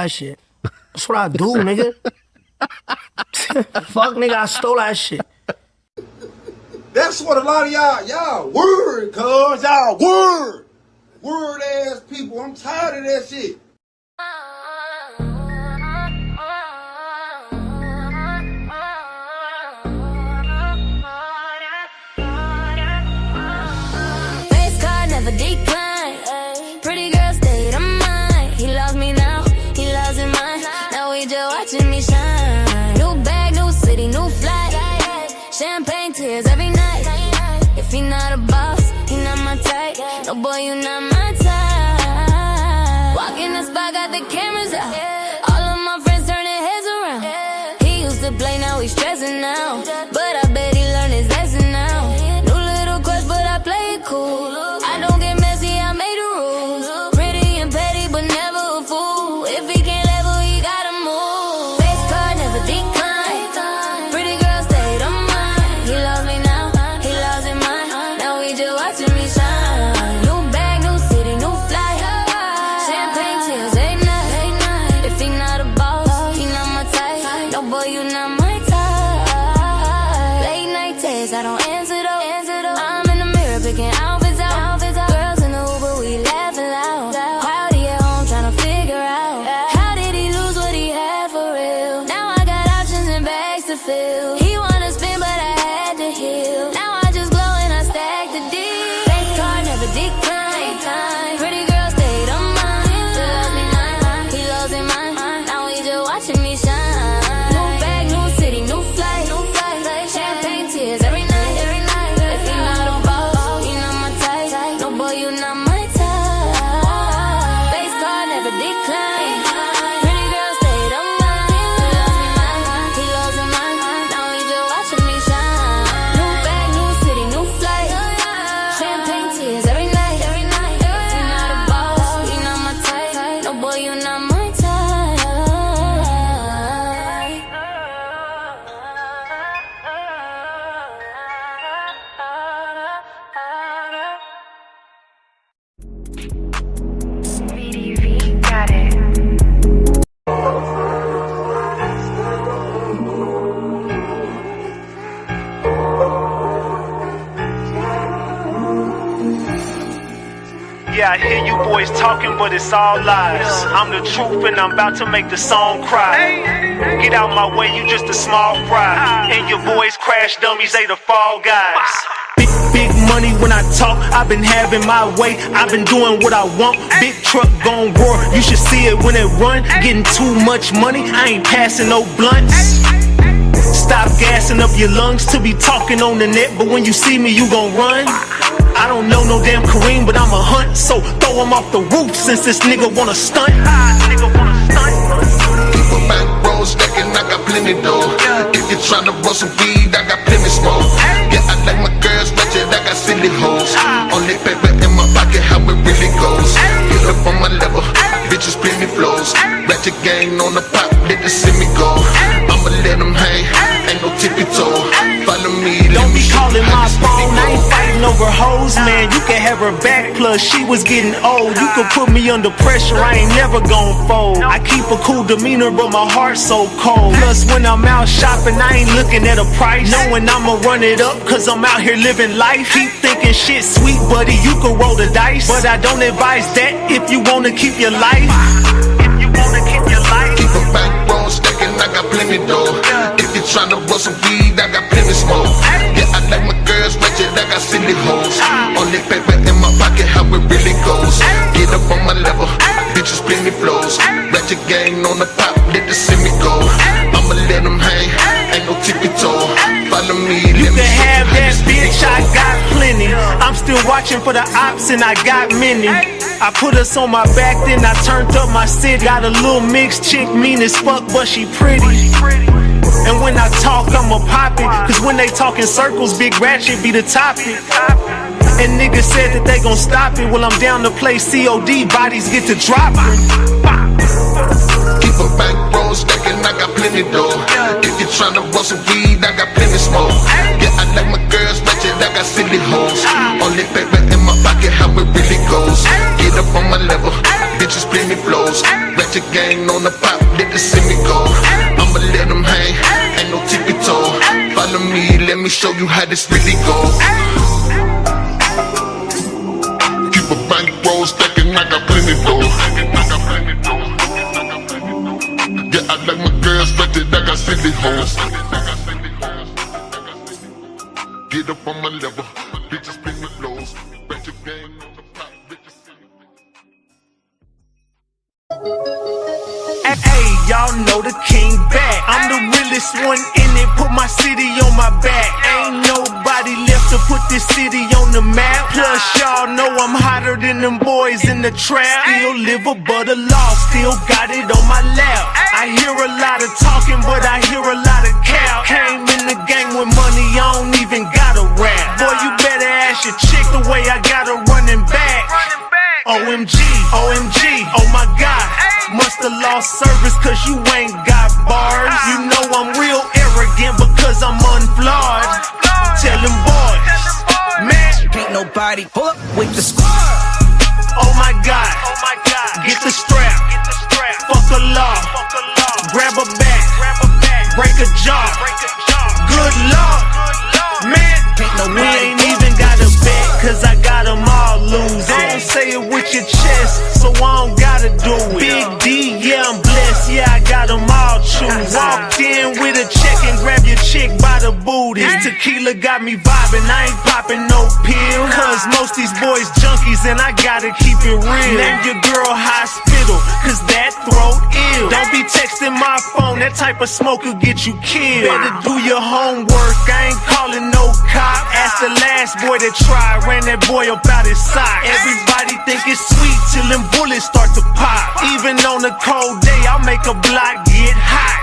that shit. That's what I do, nigga. Fuck, nigga, I stole that shit. That's what a lot of y'all word, cuz. Y'all word ass people. I'm tired of that shit. Face card never decline. Pretty girl stayed on mine. He loves me now, he loves it mine. Now he just watching me shine. New bag, new city, new flight. Champagne tears every night. If he not a boss, he not my type. No boy, you not my type. Walk in the spot, got the cameras out. All of my friends turning heads around. He used to play, now he's stressing now. But I bet he learned his lesson now. New little crush, but I play it cool. I don't get messy, I made the rules. Pretty and petty, but never a fool. If he can't level, he gotta move. Face card never decline. Pretty girl stayed on mine. He loves me now, he loves it mine. Now he just watching me shine. New bag, new city, new flight. Champagne tears every night. If he not a boss, he not my type. No boy, you not my type. Late night text, I don't answer though. I'm in the mirror picking outfits out. Girls in the Uber, we laughing loud. Crowdy at home trying to figure out how did he lose what he had for real. Now I got options and bags to fill. He wanna spin, but I had to heal. Now I just glow and I stack the deal. Face card never decline. Pretty girl stayed on mine. He loves me mine, he loves it mine. Now he just watching me shine. New bag, new city, new flight. Champagne tears every night. If he not a boss, he not my type. No boy, you not my type. Face card never decline. Pretty girl stayed on mine. He loves me mine. Now he just watching me shine. New bag, new city, new flight. Champagne tears every night. If he not a boss, he not my type. No boy, you not my type. BDV got it. Yeah, I hear you boys talking, but it's all lies. I'm the truth and I'm about to make the song cry. Get out my way, you just a small fry. And your boys crash dummies, they the fall guys. Big money when I talk, I've been having my way. I've been doing what I want, big truck gon' roar. You should see it when it run, getting too much money, I ain't passing no blunts. Stop gassing up your lungs to be talking on the net, but when you see me, you gon' run. I don't know no damn Kareem, but I'm a hunt, so throw him off the roof since this nigga wanna stunt. Keep a bankroll stacking, I got plenty dough. If you're tryna roll some weed, I got plenty smoke. Yeah, I like my girls ratchet, I got silly hoes. Only paper in my pocket, how it really goes. Get up on my level, bitches plenty flows. Ratchet gang on the pop, let the see me go. I'ma let them hang, ain't no tippy toe. Follow me, don't be calling my phone, I ain't fighting over hoes, man. You can have her back, plus she was getting old. You could put me under pressure, I ain't never gon' fold. I keep a cool demeanor, but my heart's so cold. Plus when I'm out shopping, I ain't looking at a price, knowing I'ma run it up, cause I'm out here living life. Keep thinking shit sweet, buddy, you could roll the dice, but I don't advise that if you wanna keep your life. Keep a bankroll stacking, I got plenty dough. If you're tryna roll some weed, I got plenty smoke. Yeah, I like my girls ratchet, I got silly hoes. Only paper in my pocket, how it really goes. Get up on my level, bitches plenty flows. Ratchet gang on the pop, let the see me go. I'ma let them hang, ain't no tippy toe. Follow me, you can have that bitch, I got plenty. I'm still watching for the ops and I got many. I put us on my back, then I turned up my city. Got a little mixed chick, mean as fuck, but she pretty. And when I talk, I'ma pop it, cause when they talk in circles, Big Ratchet be the topic. And niggas said that they gon' stop it. Well, I'm down to play COD, bodies get to dropping. Keep a bankroll stacking, I got plenty dough. If you're tryna roll some weed, I got plenty smoke. Yeah, I like my girls ratchet, I got silly hoes. Only paper in my pocket, how it really goes. Get up on my level, bitches plenty flows. Ratchet gang on on the pop, they can see me go. I'ma let them hang, ain't no tippy toe. Follow me, let me show you how this really go. Keep a bankroll stacking, I got plenty dough. Yeah, I like my girls, but I got silly hoes. Get up on my level, bitches pay me lows. Bet your game on the pop, bitches see me. Hey, y'all know the king back. I'm the realest one in it, put my city on my back. Ain't nobody left to put this city on the map. Plus, y'all know I'm hotter than them boys in the trap. Still live above the law, still got it on my lap. I hear a lot of talking, but I hear a lot of cap. Came in the game with money, I don't even gotta rap. Boy, you better ask your chick the way I got her running back. OMG, OMG, oh my God. Musta lost service cause you ain't got bars. You know I'm real arrogant because I'm unflawed. Tell them boys, man, Can't nobody pull up with the squad. oh my God, get the strap, fuck a law, grab a back, break a jaw, good luck, man, we ain't even got a bet, cause I got them all lose. Don't say it with your chest, so I don't gotta do it. Big D, yeah, I'm blessed, yeah, I got them all choose. Walked in with a check and grab your chick by the booty. This tequila got me vibing, I ain't popping no pill, cause most these boys junkies and I gotta keep it real. Name your girl hospital, cause that throat ill. Don't be texting my phone, that type of smoke will get you killed. Better do your homework, I ain't calling no cop. Ask the last boy that tried, ran that boy up out his sock. Everybody think it's sweet till them bullets start to pop. Even on a cold day, I'll make a block get hot.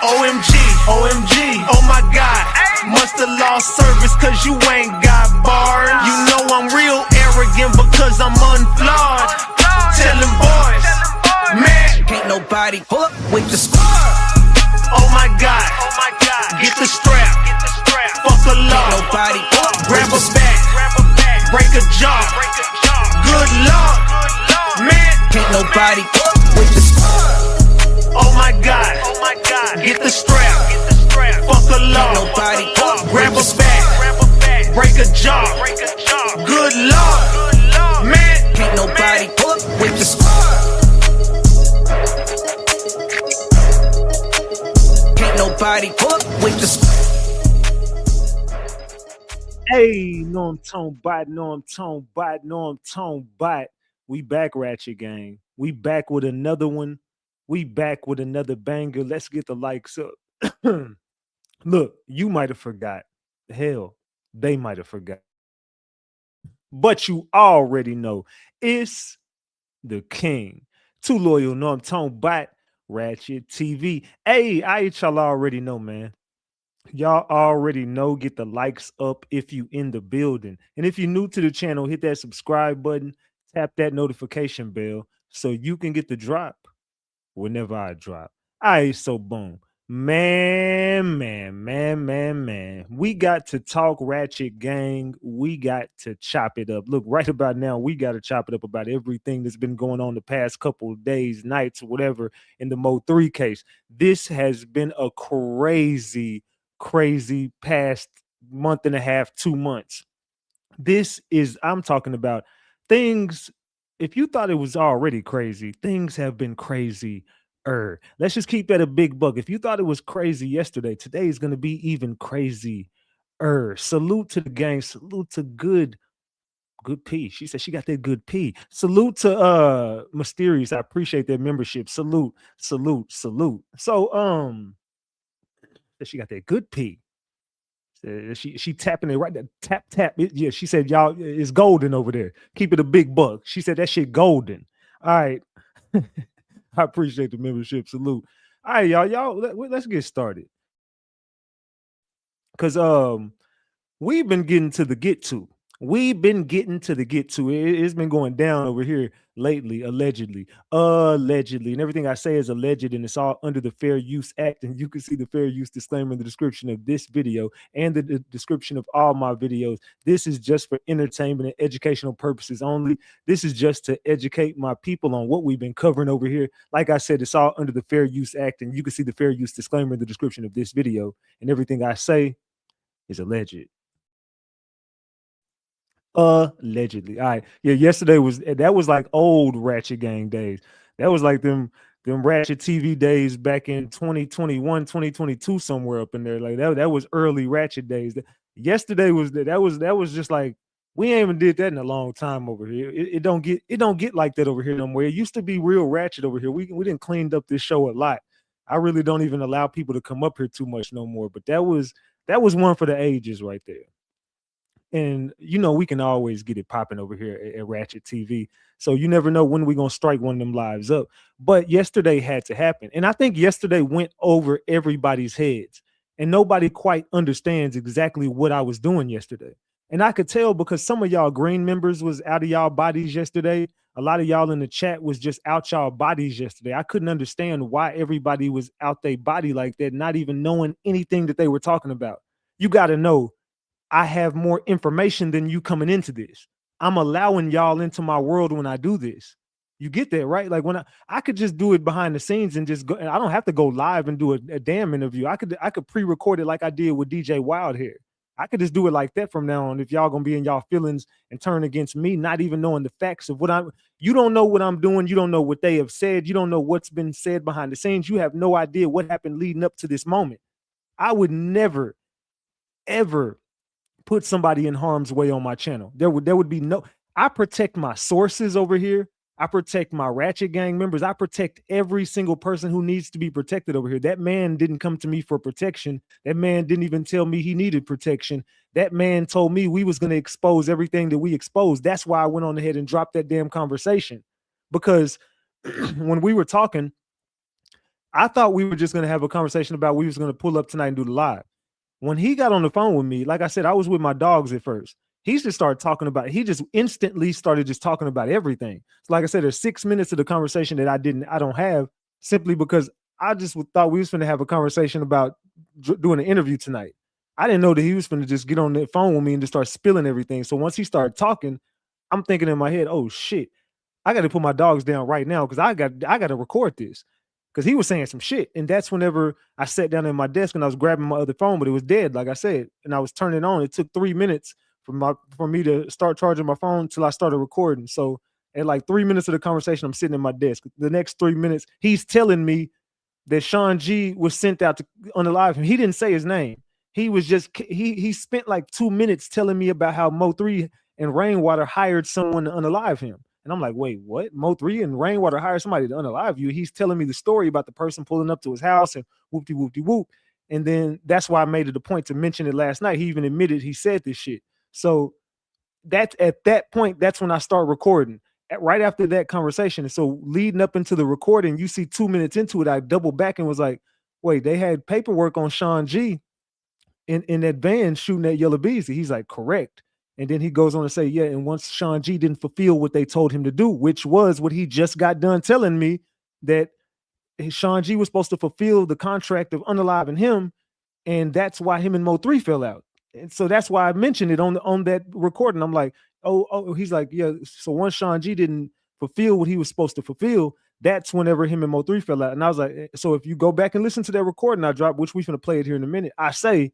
OMG, OMG, oh my God. Musta lost service cause you ain't got bars. You know I'm real arrogant because I'm unflawed. Tell them boys, man, Can't nobody pull up with the squad. oh my God, get the strap, fuck a law, Nobody pull up grab with a the back, break a jaw, good luck, man, Can't nobody pull up with the squad. oh my God, get the strap, fuck a law, Nobody pull up grab with a the back, break a jaw, good luck, man, Can't nobody pull up with the squad. Can't nobody pull up with the squad. Hey, no, I'm Tone Bot, no, I'm Tone Bot, no, I'm Tone Bot. We back, Ratchet Gang. We back with another one. We back with another banger. Let's get the likes up. Look, you might have forgot. Hell, they might have forgot. But you already know it's the king. Too loyal, no, I'm Tone Bot, Ratchet TV. Hey, y'all already know, man. Y'all already know, get the likes up if you in the building. And if you're new to the channel, hit that subscribe button, tap that notification bell so you can get the drop whenever I drop. All right, so boom. Man. We got to talk Ratchet Gang. We got to chop it up. Look, right about now, we got to chop it up about everything that's been going on the past couple of days, nights, whatever, in the MO3 case. This has been a crazy past month and a half, 2 months. I'm talking about things. If you thought it was already crazy, things have been crazy. Let's just keep that a big buck. If you thought it was crazy yesterday, today is going to be even crazy. Salute to the gang. Salute to good P. She said she got that good P. Salute to Mysterious. I appreciate their membership. Salute. So she got that good P. She tapping it right there. Tap. Yeah, she said, y'all, it's golden over there. Keep it a big buck. She said that shit golden. All right. I appreciate the membership. Salute. All right, y'all. Let's get started. Cause we've been getting to the get to. we've been getting to the get to it. It's been going down over here lately, allegedly, and everything I say is alleged, and it's all under the Fair Use Act. And you can see the Fair Use disclaimer in the description of this video and the description of all my videos. This is just for entertainment and educational purposes only. This is just to educate my people on what we've been covering over here. Like I said, it's all under the Fair Use Act, and you can see the Fair Use disclaimer in the description of this video. And everything I say is alleged. Allegedly. All right. Yeah, yesterday was like old Ratchet Gang days. That was like them RatchetTV days back in 2021, 2022, somewhere up in there. Like that was early Ratchet days. Yesterday was just like, we ain't even did that in a long time over here. It don't get like that over here no more. It used to be real ratchet over here. We didn't cleaned up this show a lot. I really don't even allow people to come up here too much no more. But that was one for the ages right there. And you know, we can always get it popping over here at RatchetTV. So you never know when we're gonna strike one of them lives up. But yesterday had to happen. And I think yesterday went over everybody's heads. And nobody quite understands exactly what I was doing yesterday. And I could tell because some of y'all green members was out of y'all bodies yesterday. A lot of y'all in the chat was just out y'all bodies yesterday. I couldn't understand why everybody was out their body like that, not even knowing anything that they were talking about. You got to know, I have more information than you coming into this. I'm allowing y'all into my world when I do this. You get that, right? Like when I could just do it behind the scenes and just go, and I don't have to go live and do a damn interview. I could pre-record it like I did with DJ Wildhair. I could just do it like that from now on. If y'all gonna be in y'all feelings and turn against me, not even knowing the facts of you don't know what I'm doing. You don't know what they have said. You don't know what's been said behind the scenes. You have no idea what happened leading up to this moment. I would never, ever put somebody in harm's way on my channel. There would be no, I protect my sources over here. I protect my Ratchet Gang members. I protect every single person who needs to be protected over here. That man didn't come to me for protection. That man didn't even tell me he needed protection. That man told me we was going to expose everything that we exposed. That's why I went on ahead and dropped that damn conversation. Because when we were talking, I thought we were just going to have a conversation about we was going to pull up tonight and do the live. When he got on the phone with me, like I said, I was with my dogs at first. He just started talking about, he just instantly started just talking about everything. So like I said, there's 6 minutes of the conversation that I don't have, simply because I just thought we was going to have a conversation about doing an interview tonight. I didn't know that he was going to just get on the phone with me and just start spilling everything. So once he started talking, I'm thinking in my head, oh shit, I got to put my dogs down right now because I got to record this. Because he was saying some shit. And that's whenever I sat down at my desk and I was grabbing my other phone, but it was dead, like I said. And I was turning it on. It took 3 minutes for me to start charging my phone till I started recording. So at like 3 minutes of the conversation, I'm sitting at my desk. The next 3 minutes, he's telling me that Shawn G was sent out to unalive him. He didn't say his name. He was just, he spent like 2 minutes telling me about how MO3 and Rainwater hired someone to unalive him. And I'm like, wait, what? Mo3 and Rainwater hired somebody to unalive you. He's telling me the story about the person pulling up to his house and whoop-de-whoop-de-whoop. And then that's why I made it a point to mention it last night. He even admitted he said this shit. So that's at that point, that's when I start recording. Right after that conversation. And so leading up into the recording, you see 2 minutes into it, I doubled back and was like, wait, they had paperwork on Shawn G in that van shooting at Yellow Beezy. He's like, correct. And then he goes on to say, yeah, and once Shawn G didn't fulfill what they told him to do, which was what he just got done telling me, that Shawn G was supposed to fulfill the contract of unaliving him, and that's why him and Mo3 fell out. And so that's why I mentioned it on that recording. I'm like, oh, he's like, yeah, so once Shawn G didn't fulfill what he was supposed to fulfill, that's whenever him and Mo3 fell out. And I was like, so if you go back and listen to that recording I dropped, which we're going to play it here in a minute, I say,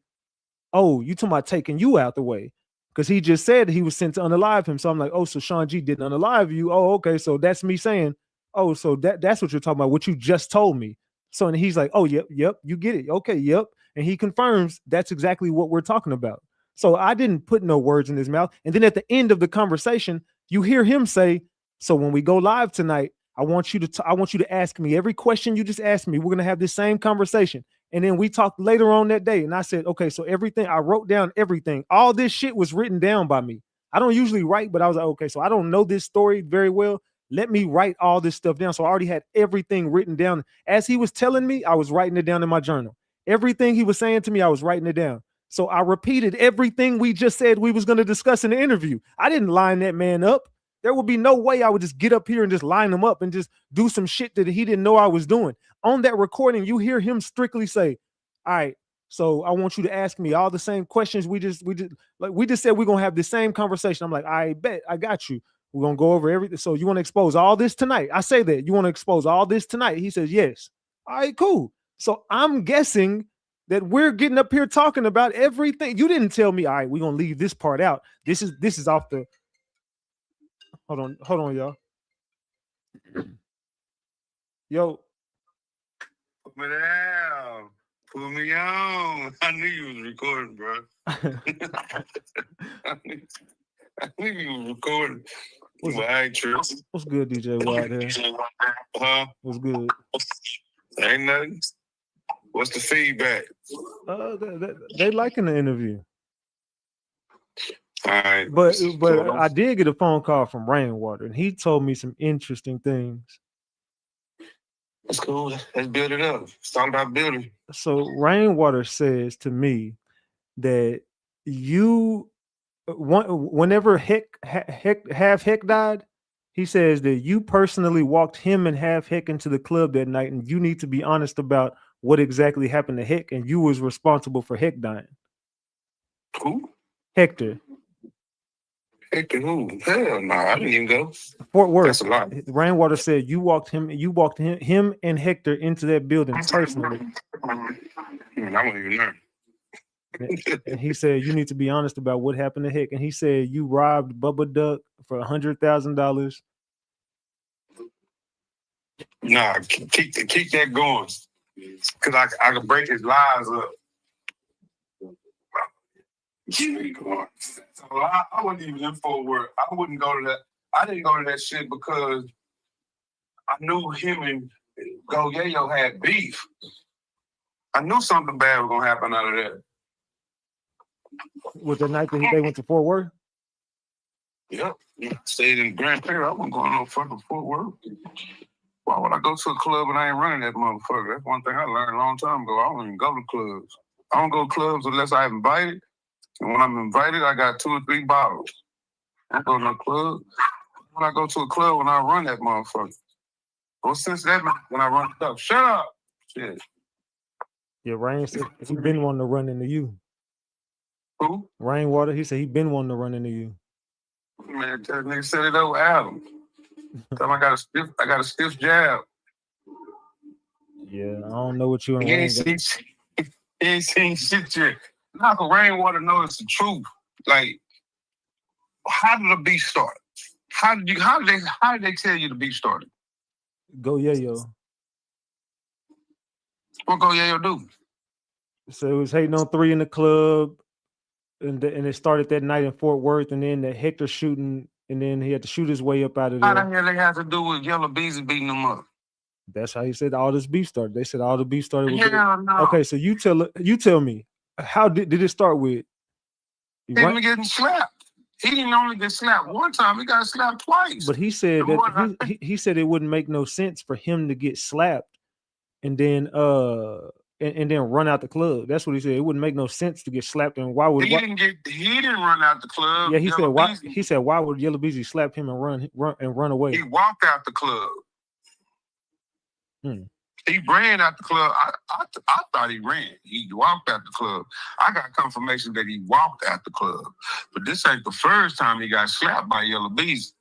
oh, you talking about taking you out the way. Because he just said he was sent to unalive him. So I'm like, oh, so Shawn G didn't unalive you. Oh, okay. So that's me saying, oh, so that's what you're talking about, what you just told me. So and he's like, oh, yep, you get it. Okay, yep. And he confirms that's exactly what we're talking about. So I didn't put no words in his mouth. And then at the end of the conversation, you hear him say, so when we go live tonight, I want you to ask me every question you just asked me. We're going to have this same conversation. And then we talked later on that day. And I said, okay, so everything, I wrote down everything. All this shit was written down by me. I don't usually write, but I was like, okay, so I don't know this story very well. Let me write all this stuff down. So I already had everything written down. As he was telling me, I was writing it down in my journal. Everything he was saying to me, I was writing it down. So I repeated everything we just said we was going to discuss in the interview. I didn't line that man up. There would be no way I would just get up here and just line him up and just do some shit that he didn't know I was doing. On that recording, you hear him strictly say, all right, so I want you to ask me all the same questions. We just said we're going to have the same conversation. I'm like, I bet, I got you. We're going to go over everything. So you want to expose all this tonight? I say that. You want to expose all this tonight? He says, yes. All right, cool. So I'm guessing that we're getting up here talking about everything. You didn't tell me, all right, we're going to leave this part out. This is off the... Hold on, y'all. Yo. Put me down. Put me on. I knew you was recording, bro. I knew you was recording. What's good, DJ Wildhair? Huh? What's good? Ain't nothing. What's the feedback? They liking the interview. All right. But I did get a phone call from Rainwater, and he told me some interesting things. That's cool. Let's build it up. It's all about building. So Rainwater says to me that you, whenever Half Heck died, he says that you personally walked him and Half Heck into the club that night, and you need to be honest about what exactly happened to Heck, and you was responsible for Heck dying. Who? Hector. Hector who? Hell no, I didn't even go. Fort Worth. That's a lot. Rainwater said you walked him and Hector into that building personally. I wasn't even there. And he said you need to be honest about what happened to Heck. And he said you robbed Bubba Duck for $100,000. Nah, keep that going. Cause I can break his lies up. So I wasn't even in Fort Worth. I wouldn't go to that. I didn't go to that shit because I knew him and Go Yayo had beef. I knew something bad was gonna happen out of that. Was the night that they went to Fort Worth? Yep. Stayed in Grand Prairie. I wasn't going to no fucking Fort Worth. Why would I go to a club and I ain't running that motherfucker? That's one thing I learned a long time ago. I don't even go to clubs. I don't go to clubs unless I'm invited. And when I'm invited, I got 2 or 3 bottles. I don't go to no club. When I go to a club, when I run that motherfucker. Well, since that, when I run it up, shut up. Shit. Yeah, Rain said he been wanting to run into you. Who? Rainwater, he said he been wanting to run into you. Man, that nigga said it over Adam. Tell him I got a stiff jab. Yeah, I don't know what you and He Rain ain't seen shit yet. Now, Rainwater knows the truth. Like, how did the beef start? How did they tell you the beef started? Go Yayo. What Go Yayo do? So it was hating on 3 in the club, and it started that night in Fort Worth, and then the Hector shooting, and then he had to shoot his way up out of there. How the hell they have to do with Yellow Beezy beating them up? That's how he said all this beef started. They said all the beef started with no. Okay, so you tell me, how did it start with? Him getting slapped. He didn't only get slapped one time, he got slapped twice. But he said that he said it wouldn't make no sense for him to get slapped and then and then run out the club. That's what he said. It wouldn't make no sense to get slapped. And why would he didn't run out the club? Yeah, he said why would Yellow Beezy slap him and run away? He walked out the club. He ran out the club. I thought he ran. He walked out the club. I got confirmation that he walked out the club. But this ain't the first time he got slapped by Yellow Beezy.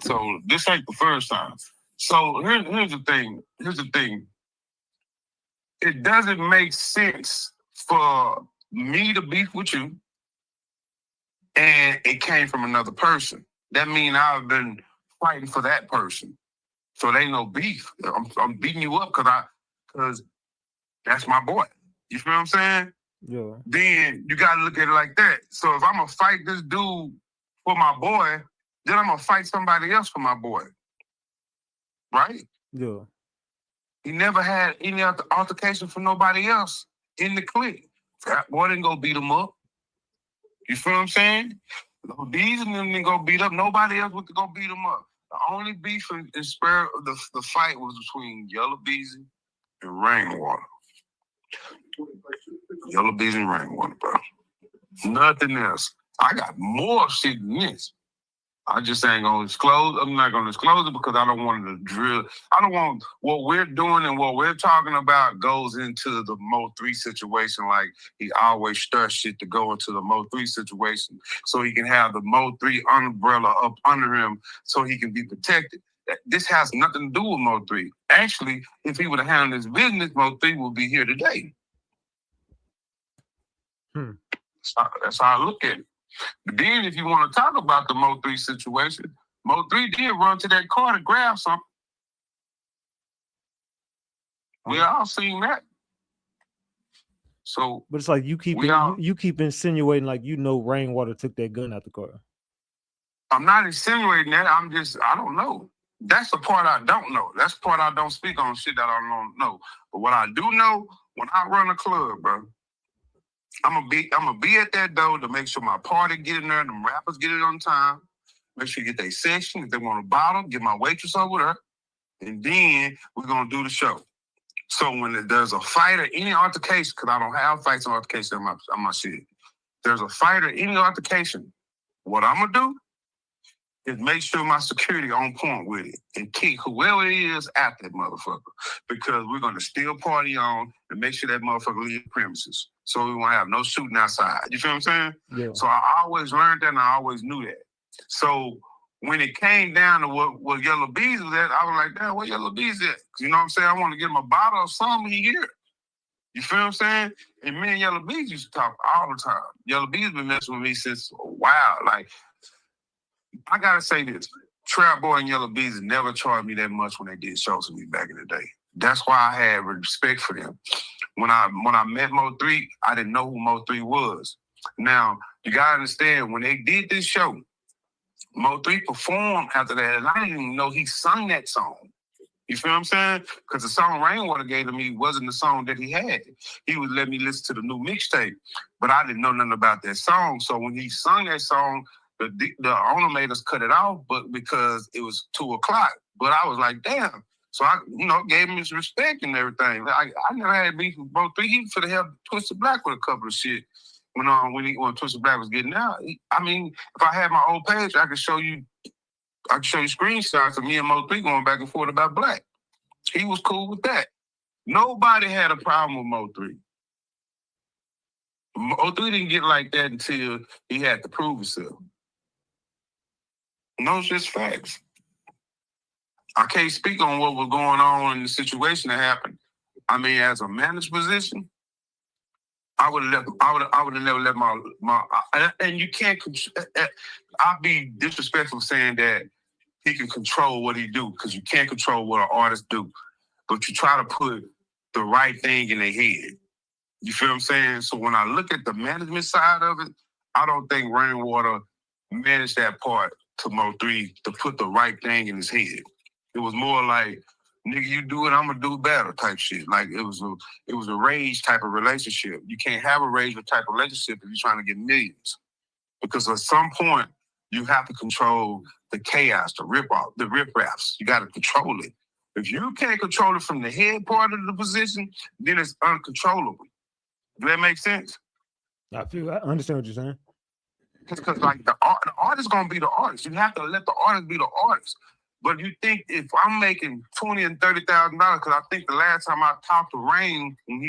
So this ain't the first time. So here's the thing. It doesn't make sense for me to beef with you and it came from another person. That means I've been fighting for that person. So there ain't no beef. I'm beating you up because that's my boy. You feel what I'm saying? Yeah. Then you gotta look at it like that. So if I'm gonna fight this dude for my boy, then I'm gonna fight somebody else for my boy. Right? Yeah. He never had any altercation for nobody else in the clique. That boy didn't go beat him up. You feel what I'm saying? These and them didn't go beat up. Nobody else would go beat him up. The only beef and spare the fight was between Yellow Beezy and Rainwater. Yellow bees and rainwater, bro. Nothing else. I got more shit than this. I just ain't gonna disclose. I'm not gonna disclose it because I don't want to drill. I don't want what we're doing and what we're talking about goes into the MO3 situation. Like he always stirs shit to go into the MO3 situation so he can have the MO3 umbrella up under him so he can be protected. This has nothing to do with MO3. Actually, if he would have handled his business, MO3 would be here today. That's how I look at it. But then if you want to talk about the MO3 situation, MO3 did run to that car to grab something. We all seen that. So, but it's like you keep you keep insinuating like Rainwater took that gun out the car. I'm not insinuating that. I don't know. That's the part I don't know. That's the part I don't speak on, shit that I don't know. But what I do know, when I run a club, bro, I'm gonna be at that door to make sure my party get in there, them rappers get it on time, make sure you get their section. If they want a bottle, get my waitress over there, and then we're gonna do the show. So when there's a fight or any altercation, because I don't have fights and altercations on my shit, there's a fight or any altercation, what I'm gonna do is make sure my security on point with it and kick whoever it is at that motherfucker, because we're gonna still party on and make sure that motherfucker leave the premises. So we won't have no shooting outside. You feel what I'm saying? Yeah. So I always learned that and I always knew that. So when it came down to what Yellow Bees was at, I was like, damn, where Yellow Bees at? You know what I'm saying? I want to get him a bottle or something here. You feel what I'm saying? And me and Yellow Bees used to talk all the time. Yellow Bees been messing with me since a while. Like, I gotta say this. Trap Boy and Yellow Bees never charged me that much when they did shows with me back in the day. That's why I had respect for them. When I met Mo3, I didn't know who Mo3 was. Now, you gotta understand, when they did this show, Mo3 performed after that, and I didn't even know he sung that song. You feel what I'm saying? Because the song Rainwater gave to me wasn't the song that he had. He would let me listen to the new mixtape, but I didn't know nothing about that song. So when he sung that song, the owner made us cut it off, but because it was 2:00. But I was like, damn. So I, gave him his respect and everything. I never had beef with Mo3. He could have helped Twisted Black with a couple of shit when Twisted Black was getting out. If I had my old page, I could show you screenshots of me and Mo3 going back and forth about Black. He was cool with that. Nobody had a problem with Mo3. Mo3 didn't get like that until he had to prove himself. No, it's just facts. I can't speak on what was going on in the situation that happened. As a manager position, I would have never let my and you can't. I'd be disrespectful saying that he can control what he do, because you can't control what an artist do, but you try to put the right thing in their head. You feel what I'm saying? So when I look at the management side of it, I don't think Rainwater managed that part to Mo3 to put the right thing in his head. It was more like, nigga, you do it, I'm gonna do better type shit. Like it was a rage type of relationship. You can't have a rage type of relationship if you're trying to get millions. Because at some point, you have to control the chaos, the rip-raps. You gotta control it. If you can't control it from the head part of the position, then it's uncontrollable. Does that make sense? I understand what you're saying. Because like the artist gonna be the artist. You have to let the artist be the artist. But you think if I'm making $20,000 and $30,000, because I think the last time I talked to Rain when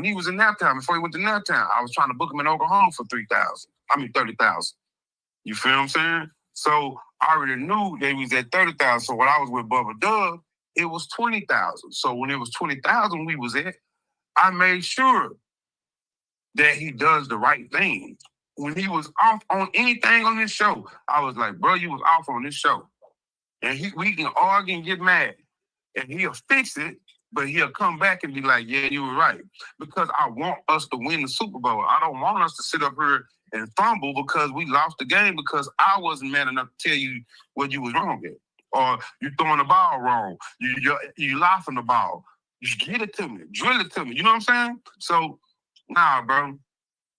he was in Naptown, before he went to Naptown, I was trying to book him in Oklahoma for $30,000. You feel what I'm saying? So I already knew they was at $30,000. So when I was with Bubba Dub, it was $20,000. So when it was $20,000 we was at, I made sure that he does the right thing. When he was off on anything on this show, I was like, bro, you was off on this show. And we can argue and get mad. And he'll fix it, but he'll come back and be like, yeah, you were right. Because I want us to win the Super Bowl. I don't want us to sit up here and fumble because we lost the game because I wasn't man enough to tell you what you was wrong at. Or you throwing the ball wrong. You laughing the ball. Just get it to me. Drill it to me. You know what I'm saying? So, nah, bro.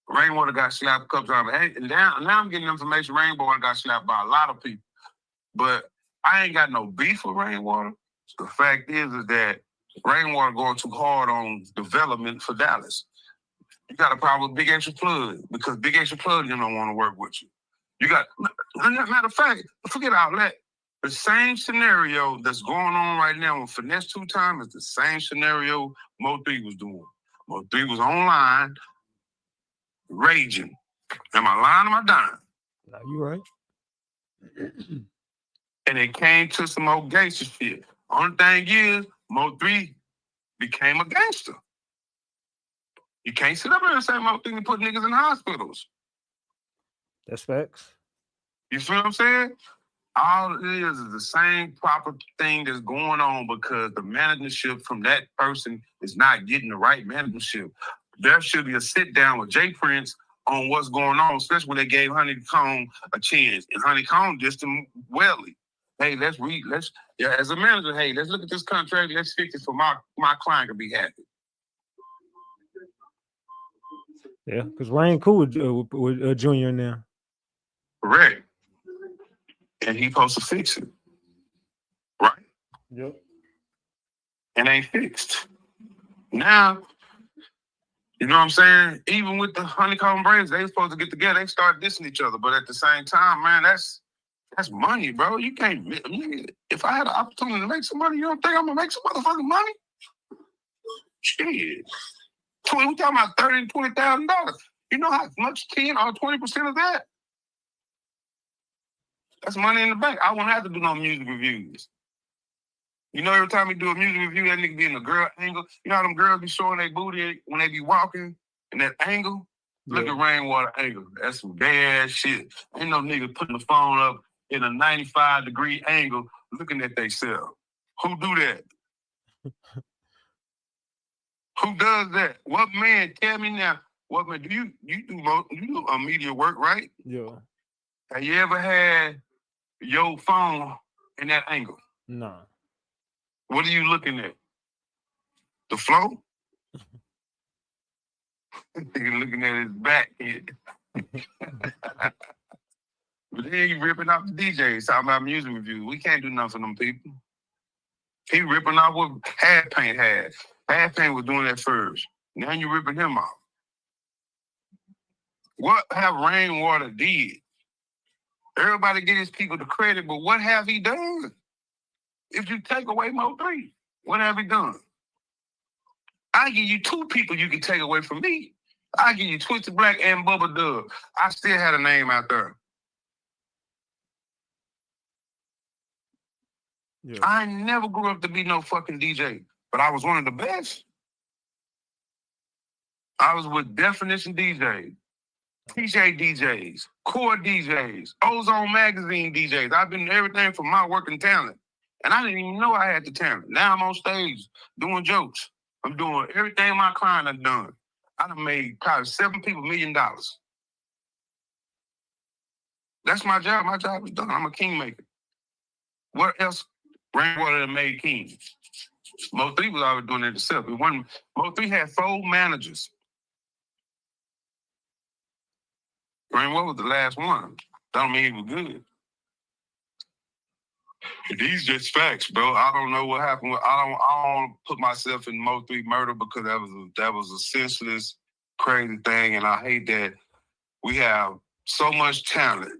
Rainwater got slapped a couple times. Hey, now I'm getting information. Rainwater got slapped by a lot of people. But I ain't got no beef with Rainwater. The fact is that Rainwater going too hard on development for Dallas. You got a problem with Big Extra Plug because Big Extra Plug you don't want to work with you. You got, matter of fact, forget all that. The same scenario that's going on right now with Finesse 2 Time is the same scenario MO3 was doing. MO3 was online, raging. Am I lying or am I dying? No, you right. And it came to some old gangster shit. Only thing is, MO3 became a gangster. You can't sit up there and say MO3 and put niggas in hospitals. That's facts. You feel what I'm saying? All it is the same proper thing that's going on because the managership from that person is not getting the right managership. There should be a sit down with Jay Prince on what's going on, especially when they gave Honeycomb a chance. And Honeycomb dissed him welly. Hey, let's as a manager, hey, let's look at this contract, let's fix it for my client to be happy. Yeah, because Rain cool with Junior now. Correct. And he supposed to fix it. Right? Yep. And ain't fixed. Now, you know what I'm saying? Even with the Honeycomb Braves, they supposed to get together, they start dissing each other. But at the same time, man, that's money, bro. You can't, if I had an opportunity to make some money, you don't think I'm gonna make some motherfucking money? Shit. We talking about $30,000 and $20,000. You know how much 10 or 20% of that? That's money in the bank. I won't have to do no music reviews. You know, every time we do a music review, that nigga be in the girl angle. You know how them girls be showing their booty when they be walking in that angle? Yeah. Look at Rainwater angle. That's some bad shit. Ain't no nigga putting the phone up in a 95-degree angle looking at themselves. Who do that? Who does that? What man? Tell me now. What man? You do media work, right? Yeah. Have you ever had your phone in that angle? No. What are you looking at? The flow? Nigga looking at his back. But then he ripping off the DJs, talking about music reviews. We can't do nothing for them people. He ripping off what Half Paint had. Half Paint was doing that first. Now you ripping him off. What have Rainwater did? Everybody get his people the credit, but what have he done? If you take away MO3, what have he done? I give you 2 people you can take away from me. I give you Twisted Black and Bubba Dub. I still had a name out there. Yeah. I never grew up to be no fucking DJ, but I was one of the best. I was with Definition DJs, TJ DJs, Core DJs, Ozone Magazine DJs. I've been everything from my working talent. And I didn't even know I had the talent. Now I'm on stage doing jokes. I'm doing everything my client has done. I done made probably 7 people $1 million. That's my job. My job is done. I'm a kingmaker. What else Rainwater made kings? MO3 was always doing it himself. MO3 had 4 managers. Rainwater was the last one. Don't mean he was good. These just facts, bro. I don't know what happened. I don't want to put myself in MO3 murder because that was a senseless, crazy thing, and I hate that we have so much talent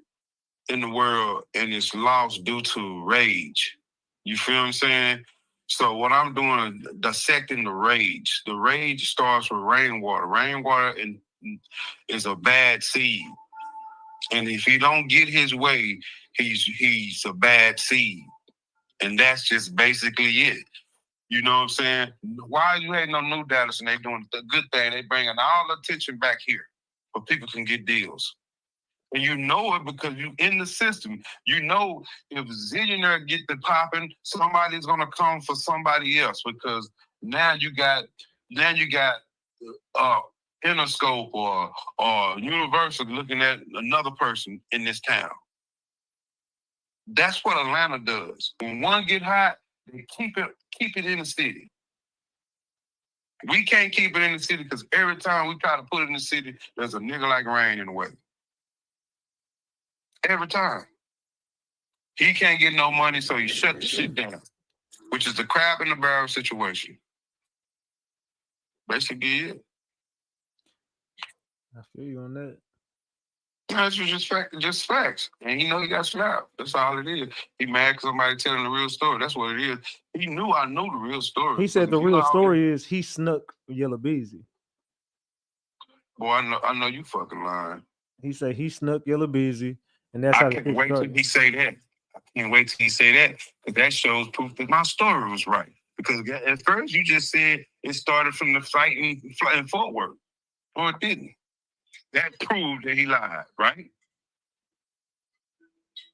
in the world and it's lost due to rage. You feel what I'm saying? So what I'm doing is dissecting the rage. The rage starts with Rainwater. Rainwater is a bad seed, and if he don't get his way, he's a bad seed. And that's just basically it. You know what I'm saying? Why you hating on New Dallas and they doing the good thing? They bringing all the attention back here so people can get deals. And you know it because you in the system. You know if Zillionaire get the popping, somebody's gonna come for somebody else because now you got Interscope or Universal looking at another person in this town. That's what Atlanta does. When one get hot, they keep it in the city. We can't keep it in the city because every time we try to put it in the city, there's a nigga like Rain in the way. Every time. He can't get no money, so he shut the shit down. which is the crab in the barrel situation. Basically, it. I feel you on that. That's just facts. And he know he got slapped. That's all it is. He mad because somebody telling the real story. That's what it is. He knew I knew the real story. He said the real story is he snuck Yellow Beezy. Boy, I know you fucking lying. He said he snuck Yellow Beezy, and that's how I can't wait till he say that. I can't wait till he say that, because that shows proof that my story was right. Because at first you just said it started from the fight in Fort Worth. Or it didn't. That proved that he lied, right?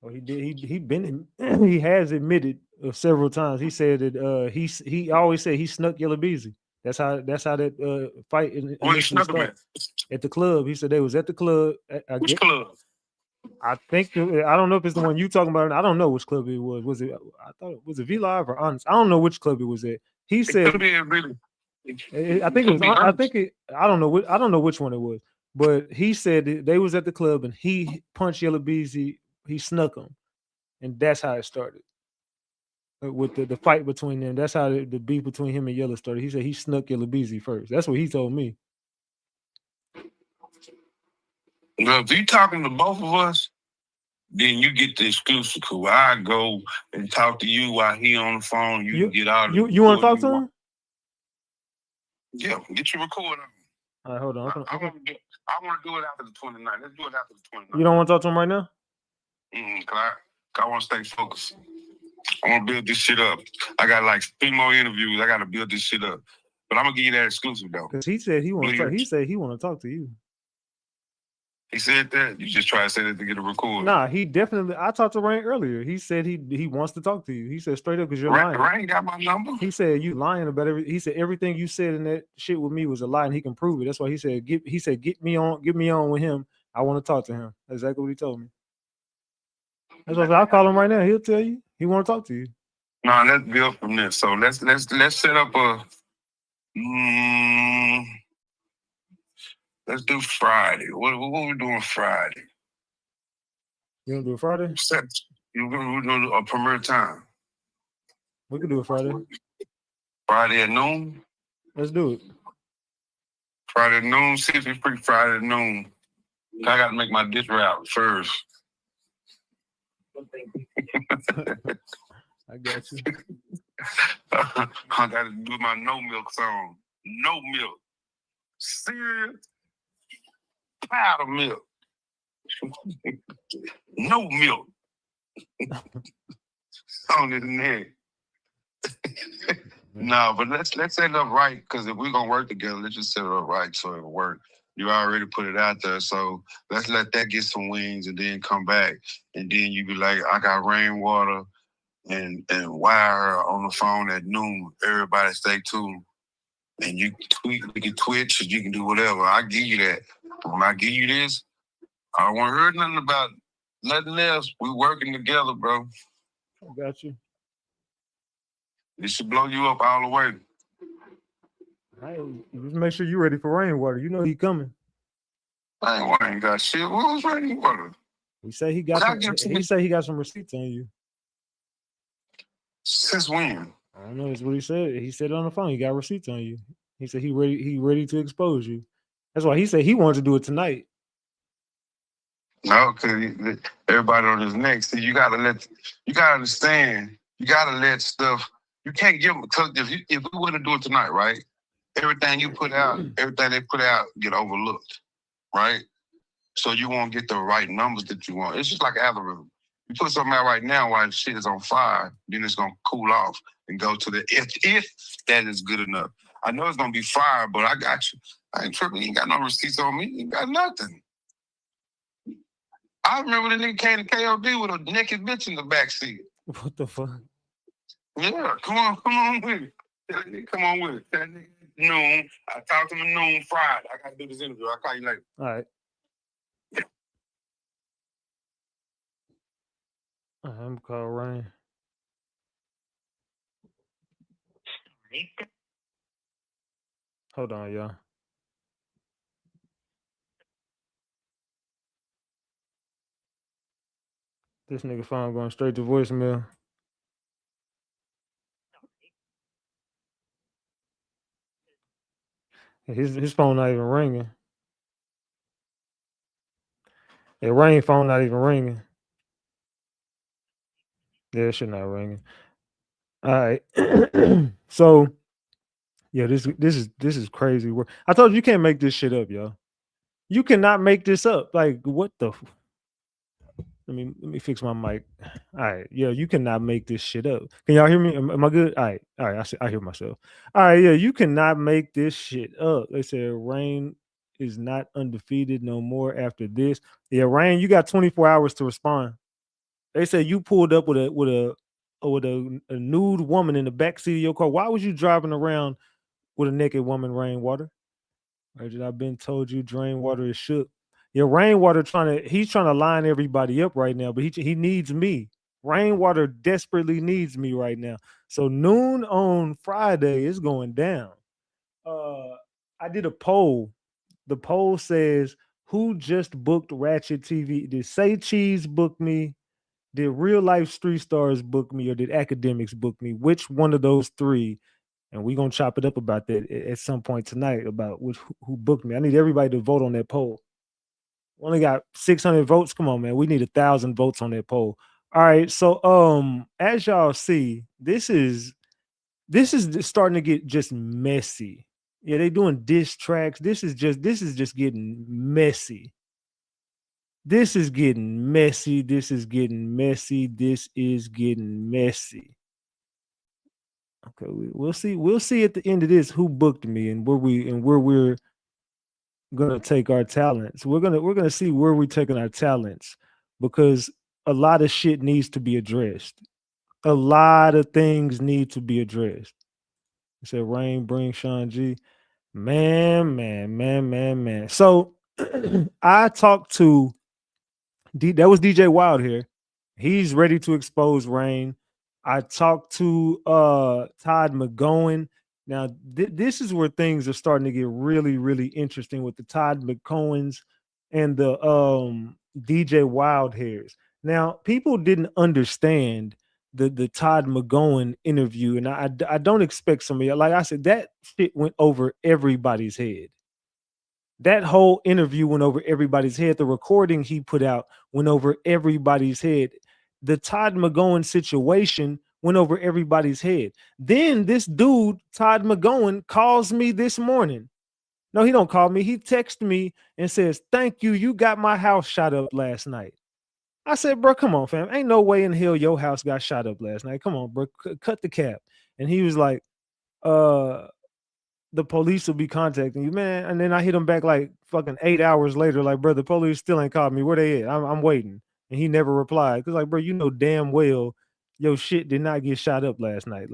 Well, he did. He has admitted several times. He said that he always said he snuck Yellow Beezy. That's how that fight initially started. At the club. He said they was at the club. Which club? I think I don't know if it's the one you talking about. I don't know which club it was. Was it? I thought it was V Live or Honest. I don't know which club it was at. He said. I think it was. I don't know. I don't know which one it was. But he said they was at the club and he punched Yellow Beezy. He snuck him, and that's how it started. With the fight between them, that's how the beef between him and Yellow started. He said he snuck Yellow Beezy first. That's what he told me. Well, if you talking to both of us, then you get the exclusive. Cause I go and talk to you while he on the phone. You get out. You want to talk to him? Yeah, get your record on. All right, hold on. I want to do it after the 29th. Let's do it after the 29th. You don't want to talk to him right now? I want to stay focused. I want to build this shit up. I got like 3 more interviews. I got to build this shit up. But I'm gonna give you that exclusive though. Because he said he want to. He said he want to talk to you. He said that. You just try to say that to get a record. Nah, he definitely. I talked to Rain earlier. He said he wants to talk to you. He said straight up because you're lying. Rain got my number. He said you lying about everything. He said everything you said in that shit with me was a lie, and he can prove it. That's why he said get me on with him. I want to talk to him. That's exactly what he told me. That's why I'll call him right now. He'll tell you he want to talk to you. No, let's build from this. So let's set up a. Let's do Friday. What we doing Friday? You want to do it Friday? We're going to do a premiere time. We can do it Friday. Friday at noon? Let's do it. Friday at noon, 6 is free Friday at noon. I got to make my dish route first. I got you. I got to do my no milk song. No milk. Cereal. Powder milk. No milk. On his neck. No, but let's set it up right, because if we're gonna work together, let's just set it up right so it'll work. You already put it out there, so let's let that get some wings and then come back. And then you be like, I got rainwater and wire on the phone at noon. Everybody stay tuned. And you can Twitch, you can do whatever. I give you that. When I give you this, I don't want to hear nothing about nothing else. We working together, bro. I got you. It should blow you up all the way. Hey, just make sure you're ready for rainwater. You know he coming. I ain't got shit. What was rainwater? He said he got. He got some receipts on you. Since when? I don't know. That's what he said. He said it on the phone. He got receipts on you. He said he ready to expose you. That's why he said he wanted to do it tonight. No, because everybody on his neck. See, you gotta understand. You gotta let stuff. You can't give them, because if we were to do it tonight, right? Everything you put out, everything they put out get overlooked, right? So you won't get the right numbers that you want. It's just like algorithm. You put something out right now while shit is on fire, then it's gonna cool off and go to the if that is good enough. I know it's gonna be fire, but I got you. I ain't tripping. You ain't got no receipts on me. You ain't got nothing. I remember the nigga came to KOD with a naked bitch in the backseat. What the fuck? Yeah, come on with it. Come on with it. That nigga noon. I talked to him noon Friday. I gotta do this interview. I'll call you later. All right. I'm called Ryan. Hold on, y'all. This nigga phone going straight to voicemail. His phone not even ringing. Yeah, Rain phone not even ringing. Yeah, it should not ringing. All right. So yeah, this is crazy. I told you can't make this shit up, yo. You cannot make this up. Like, what the? Let me fix my mic. All right, yeah, you cannot make this shit up. Can y'all hear me? Am I good? All right. I hear myself. All right, yeah, you cannot make this shit up. They said Rain is not undefeated no more after this. Yeah, Rain, you got 24 hours to respond. They said you pulled up with a nude woman in the back seat of your car. Why was you driving around with a naked woman, Rainwater? I've been told you drain water is shook. Yeah, Rainwater he's trying to line everybody up right now, but he needs me. Rainwater desperately needs me right now. So noon on Friday is going down. I did a poll. The poll says, who just booked Ratchet TV? Did Say Cheese book me? Did Real Life Street Stars book me, or did Academics book me? Which one of those three? And we're gonna chop it up about that at some point tonight about who booked me. I need everybody to vote on that poll. We only got 600 votes. Come on, man. We need 1,000 votes on that poll. All right. So as y'all see, this is starting to get just messy. Yeah, they doing diss tracks. This is just getting messy. This is getting messy. This is getting messy. This is getting messy. Okay, we'll see. We'll see at the end of this who booked me and where we're gonna take our talents. We're gonna see where we're taking our talents, because a lot of shit needs to be addressed. A lot of things need to be addressed. It said Rain bring Shawn G. Man. So I talked to that was DJ Wildhair. He's ready to expose Rain. I talked to Todd McGowan. Now, this is where things are starting to get really, really interesting with the Todd McCohens and the DJ Wildhairs. Now, people didn't understand the Todd McGowan interview, and I don't expect somebody, like I said, that shit went over everybody's head. That whole interview went over everybody's head. The recording he put out went over everybody's head. The Todd McGowan situation went over everybody's head. Then this dude, Todd McGowan, calls me this morning. No, he don't call me. He texts me and says, "Thank you. You got my house shot up last night." I said, "Bro, come on, fam. Ain't no way in hell your house got shot up last night. Come on, bro. Cut the cap." And he was like, the police will be contacting you, man. And then I hit him back like fucking 8 hours later, like, bro, the police still ain't called me. Where they at? I'm waiting. And he never replied. Cause like, bro, you know damn well your shit did not get shot up last night,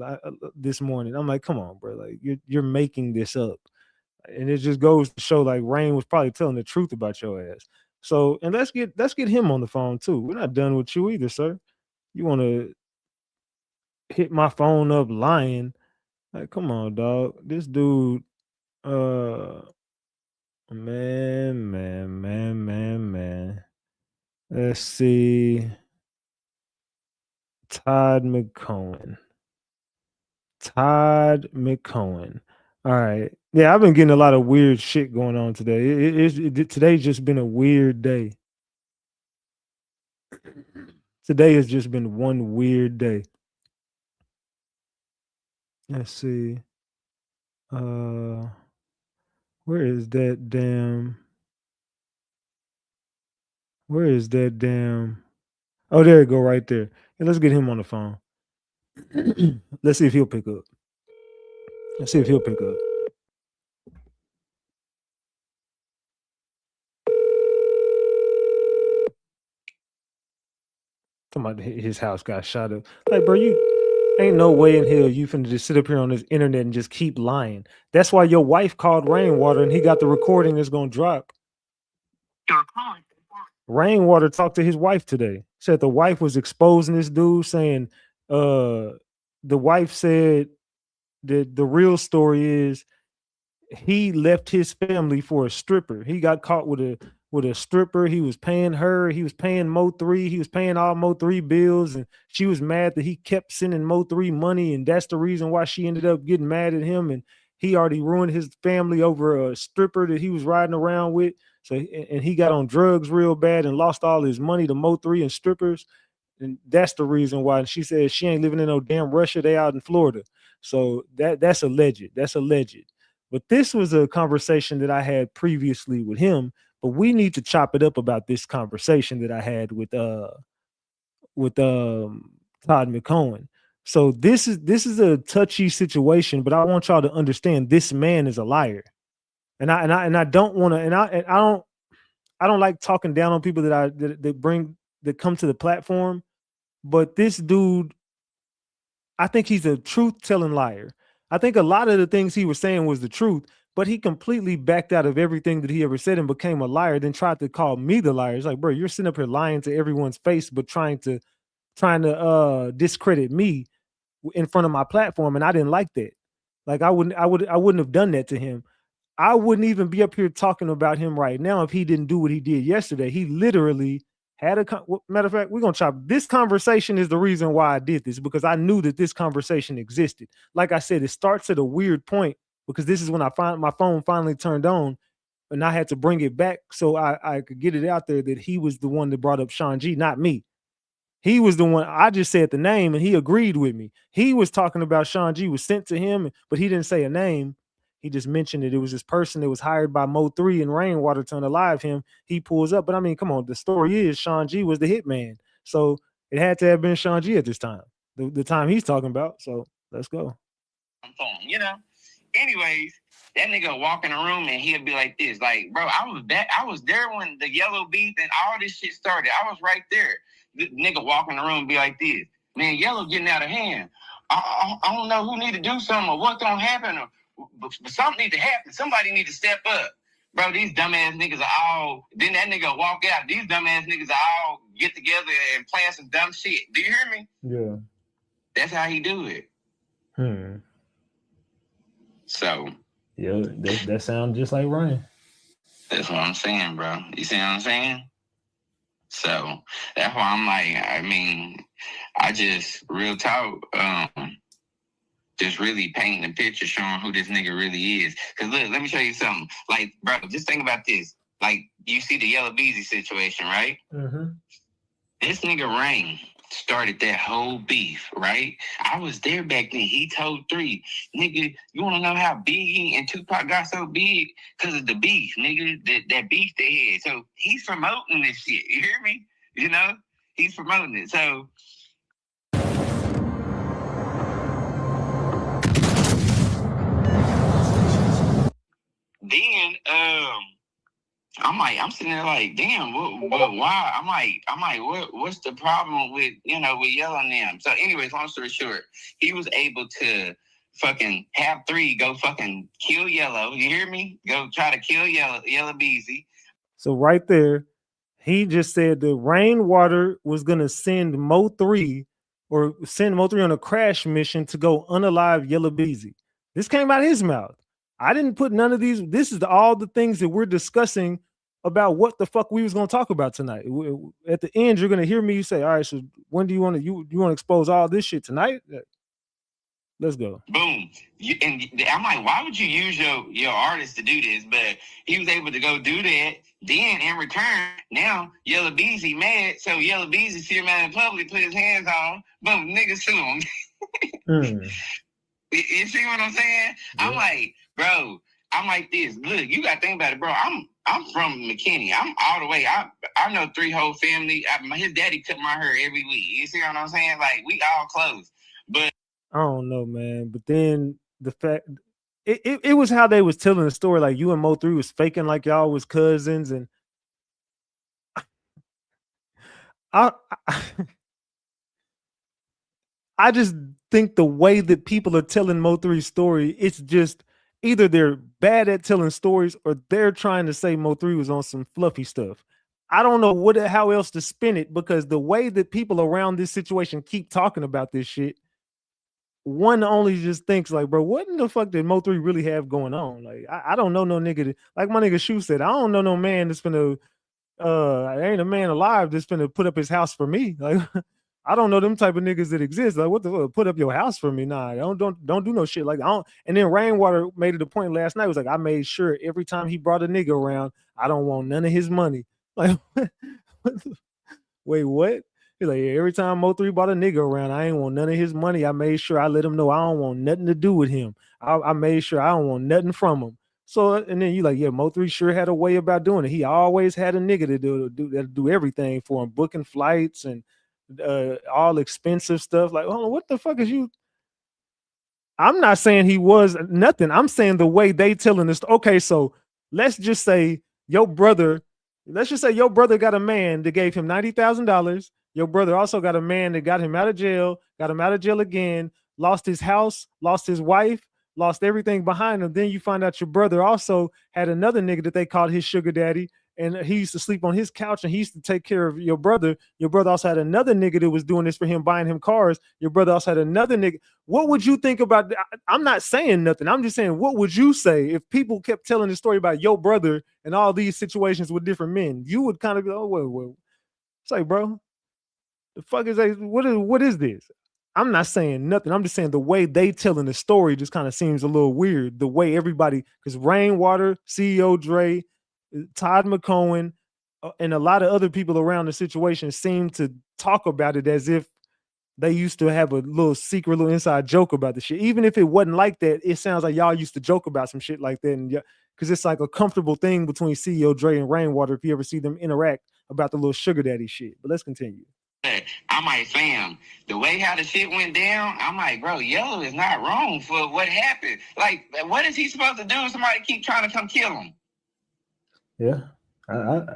this morning. I'm like, come on, bro. Like you're making this up. And it just goes to show like Rain was probably telling the truth about your ass. So, and let's get him on the phone too. We're not done with you either, sir. You want to hit my phone up lying? Like, come on, dog. This dude, man. Let's see. Todd McCohen. All right. Yeah, I've been getting a lot of weird shit going on today. Today's just been a weird day. Today has just been one weird day. Let's see. Where is that damn? Oh, there you go, right there. Hey, let's get him on the phone. Let's see if he'll pick up. Talking about his house got shot up. Like, bro, you ain't no way in hell you finna just sit up here on this internet and just keep lying. That's why your wife called Rainwater and he got the recording that's gonna drop. Rainwater talked to his wife today. Said the wife was exposing this dude, saying the wife said that the real story is he left his family for a stripper. He got caught with a stripper. He was paying her. He was paying MO3. He was paying all MO3 bills, and she was mad that he kept sending MO3 money, and that's the reason why she ended up getting mad at him. And he already ruined his family over a stripper that he was riding around with. So, and he got on drugs real bad and lost all his money to MO3 and strippers. And that's the reason why. And she said she ain't living in no damn Russia. They out in Florida. So that's alleged. That's alleged. But this was a conversation that I had previously with him. But we need to chop it up about this conversation that I had with Todd McCombs. So this is a touchy situation, but I want y'all to understand this man is a liar. And I don't want to, and I don't like talking down on people that come to the platform, but this dude, I think he's a truth-telling liar. I think a lot of the things he was saying was the truth, but he completely backed out of everything that he ever said and became a liar, then tried to call me the liar. It's like, bro, you're sitting up here lying to everyone's face, but trying to discredit me in front of my platform, and I didn't like that. Like I wouldn't have done that to him. I wouldn't even be up here talking about him right now if he didn't do what he did yesterday. He literally had matter of fact, we're gonna chop. This conversation is the reason why I did this, because I knew that this conversation existed. Like I said, it starts at a weird point because this is when my phone finally turned on, and I had to bring it back so I could get it out there that he was the one that brought up Shawn G, not me. He was the one. I just said the name and he agreed with me. He was talking about Shawn G was sent to him, but he didn't say a name. He just mentioned it. It was this person that was hired by MO3 and Rainwater to unalive him. He pulls up, but I mean, come on. The story is Shawn G was the hitman. So it had to have been Shawn G at this time, the time he's talking about. So let's go. You know, anyways, that nigga walk in the room and he'll be like this, like, bro, I was there when the yellow beef and all this shit started. I was right there. The nigga walk in the room and be like this, man, yellow getting out of hand. I don't know who need to do something or what's gonna happen, but something need to happen. Somebody need to step up. Bro, these dumbass niggas are all, then that nigga walk out. These dumbass niggas are all get together and plan some dumb shit. Do you hear me? Yeah. That's how he do it. So. Yeah, that sounds just like Ryan. That's what I'm saying, bro. You see what I'm saying? So that's why I'm like, I mean, I just real talk, just really painting the picture, showing who this nigga really is. Cause look, let me show you something. Like, bro, just think about this. Like, you see the Yellow Beezy situation, right? Mm-hmm. This nigga Rain started that whole beef, right? I was there back then. He told 3, nigga, you want to know how Biggie and Tupac got so big? Because of the beef, nigga, that beef they had. So he's promoting this shit. You hear me? You know? He's promoting it. So then, I'm sitting there like, damn, why? I'm like, what's the problem with Yellow and them? So anyways, long story short, he was able to fucking have 3 go fucking kill Yellow. You hear me? Go try to kill Yellow Beezy. So right there, he just said that Rainwater was going to send MO3 on a crash mission to go unalive Yellow Beezy. This came out of his mouth. I didn't put none of these. This is all the things that we're discussing about what the fuck we was going to talk about tonight. At the end, you're going to hear me say, all right, so when do you want to expose all this shit tonight? Let's go. Boom. And I'm like, why would you use your artist to do this? But he was able to go do that. Then in return, now Yellow Beezy mad. So Yellow Beezy see him out in public, put his hands on, boom, nigga sue him. You see what I'm saying? Yeah. I'm like, bro, I'm like this. Look, you got to think about it, bro. I'm from McKinney. I'm all the way. I know 3 whole family. His daddy cut my hair every week. You see what I'm saying? Like, we all close. But I don't know, man. But then the fact it was how they was telling the story. Like, you and MO3 was faking like y'all was cousins, and I just think the way that people are telling MO3's story, it's just either they're bad at telling stories or they're trying to say MO3 was on some fluffy stuff. I don't know how else to spin it, because the way that people around this situation keep talking about this shit, one only just thinks like, bro, what in the fuck did MO3 really have going on? Like, I don't know no nigga like my nigga Shu said, I don't know no man that's finna ain't a man alive that's finna put up his house for me. Like, I don't know them type of niggas that exist. Like, what the fuck? Put up your house for me? Nah, don't do no shit like that. And then Rainwater made it a point last night. It was like, I made sure every time he brought a nigga around, I don't want none of his money. Like, wait, what? He's like, yeah, every time MO3 brought a nigga around, I ain't want none of his money. I made sure I let him know I don't want nothing to do with him. I made sure I don't want nothing from him. So, and then you like, yeah, MO3 sure had a way about doing it. He always had a nigga to do everything for him, booking flights and all expensive stuff. Like, hold on, what the fuck is you? I'm not saying he was nothing. I'm saying the way they telling this. Okay, so let's just say your brother got a man that gave him $90,000. Your brother also got a man that got him out of jail again, lost his house, lost his wife, lost everything behind him. Then you find out your brother also had another nigga that they called his sugar daddy, and he used to sleep on his couch and he used to take care of your brother. Your brother also had another nigga that was doing this for him, buying him cars. Your brother also had another nigga. What would you think about that? I'm not saying nothing. I'm just saying, what would you say if people kept telling the story about your brother and all these situations with different men? You would kind of be, oh, well. It's like, bro, the fuck is that? What is this? I'm not saying nothing. I'm just saying the way they telling the story just kind of seems a little weird. The way everybody, because Rainwater, CEO Dre, Todd McCombs, and a lot of other people around the situation seem to talk about it as if they used to have a little secret, little inside joke about the shit. Even if it wasn't like that, it sounds like y'all used to joke about some shit like that. And because it's like a comfortable thing between CEO Dre and Rainwater if you ever see them interact about the little sugar daddy shit. But let's continue. I'm like, fam, the way how the shit went down, I'm like, bro, Yellow is not wrong for what happened. Like, what is he supposed to do if somebody keep trying to come kill him? Yeah.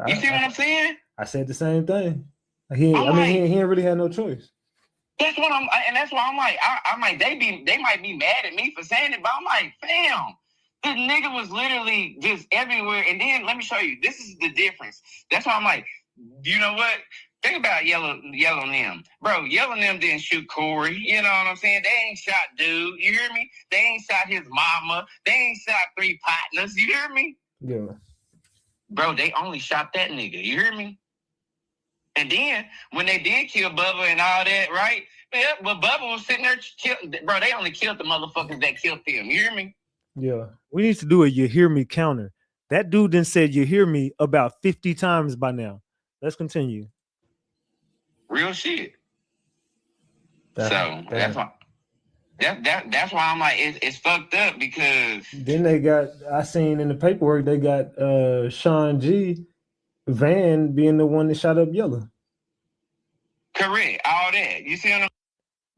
You see what I'm saying? I said the same thing. He ain't really had no choice. That's what that's why I'm like, I'm like, they might be mad at me for saying it, but I'm like, fam, this nigga was literally just everywhere. And then let me show you, this is the difference. That's why I'm like, you know what? Think about Yellow and them. Bro, Yellow and them didn't shoot Corey. You know what I'm saying? They ain't shot dude. You hear me? They ain't shot his mama. They ain't shot 3 partners. You hear me? Yeah. Bro, they only shot that nigga. You hear me? And then when they did kill Bubba and all that, right? Yeah, but Bubba was sitting there bro, they only killed the motherfuckers that killed them. You hear me? Yeah. We need to do a you hear me counter. That dude then said you hear me about 50 times by now. Let's continue. Real shit. That's why I'm like, it's fucked up because then I seen in the paperwork they got Shawn G Van being the one that shot up Yellow. Correct. All that. You see what I'm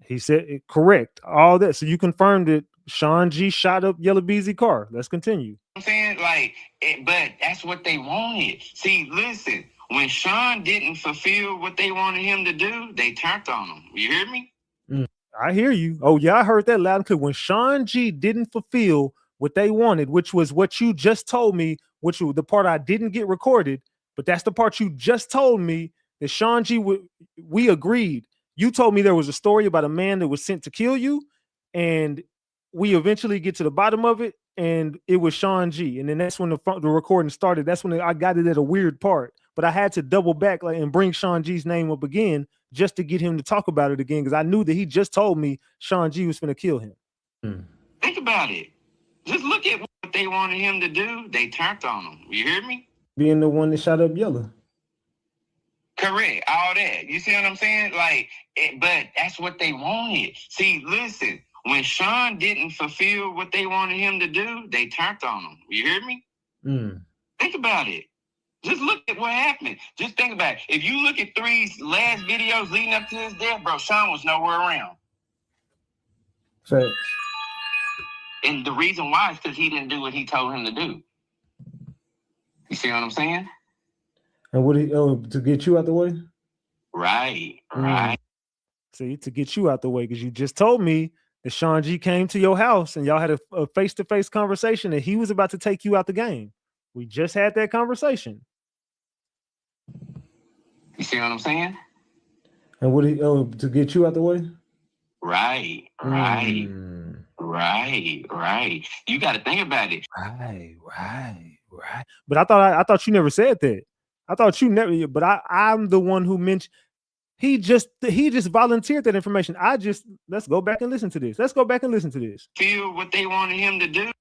He said correct. All that. So you confirmed that Shawn G shot up Yellow Beezy car. Let's continue. I'm saying, like, but that's what they wanted. See, listen. When Shawn didn't fulfill what they wanted him to do, they turned on him. You hear me? I hear you. Oh, yeah, I heard that loud and clear. When Shawn G didn't fulfill what they wanted, which was what you just told me, which was the part I didn't get recorded, but that's the part you just told me that Shawn G, we agreed. You told me there was a story about a man that was sent to kill you, and we eventually get to the bottom of it, and it was Shawn G. And then that's when the recording started. That's when I got it at a weird part. But I had to double back and bring Shawn G's name up again just to get him to talk about it again because I knew that he just told me Shawn G was going to kill him. Think about it. Just look at what they wanted him to do. They turned on him. You hear me? Being the one that shot up Yellow. Correct. All that. You see what I'm saying? Like, but that's what they wanted. See, listen. When Shawn didn't fulfill what they wanted him to do, they turned on him. You hear me? Think about it. Just look at what happened. Just think about it. If you look at 3's last videos leading up to his death, bro, Shawn was nowhere around. Facts. And the reason why is because he didn't do what he told him to do. You see what I'm saying? And what to get you out the way? Right. See, to get you out the way, because you just told me that Shawn G came to your house and y'all had a face-to-face conversation and he was about to take you out the game. We just had that conversation. You see what I'm saying? And what to get you out the way? Right. You got to think about it. Right. But I thought you never said that. I thought you never. But I'm the one who mentioned. He just volunteered that information. Let's go back and listen to this. Feel what they wanted him to do.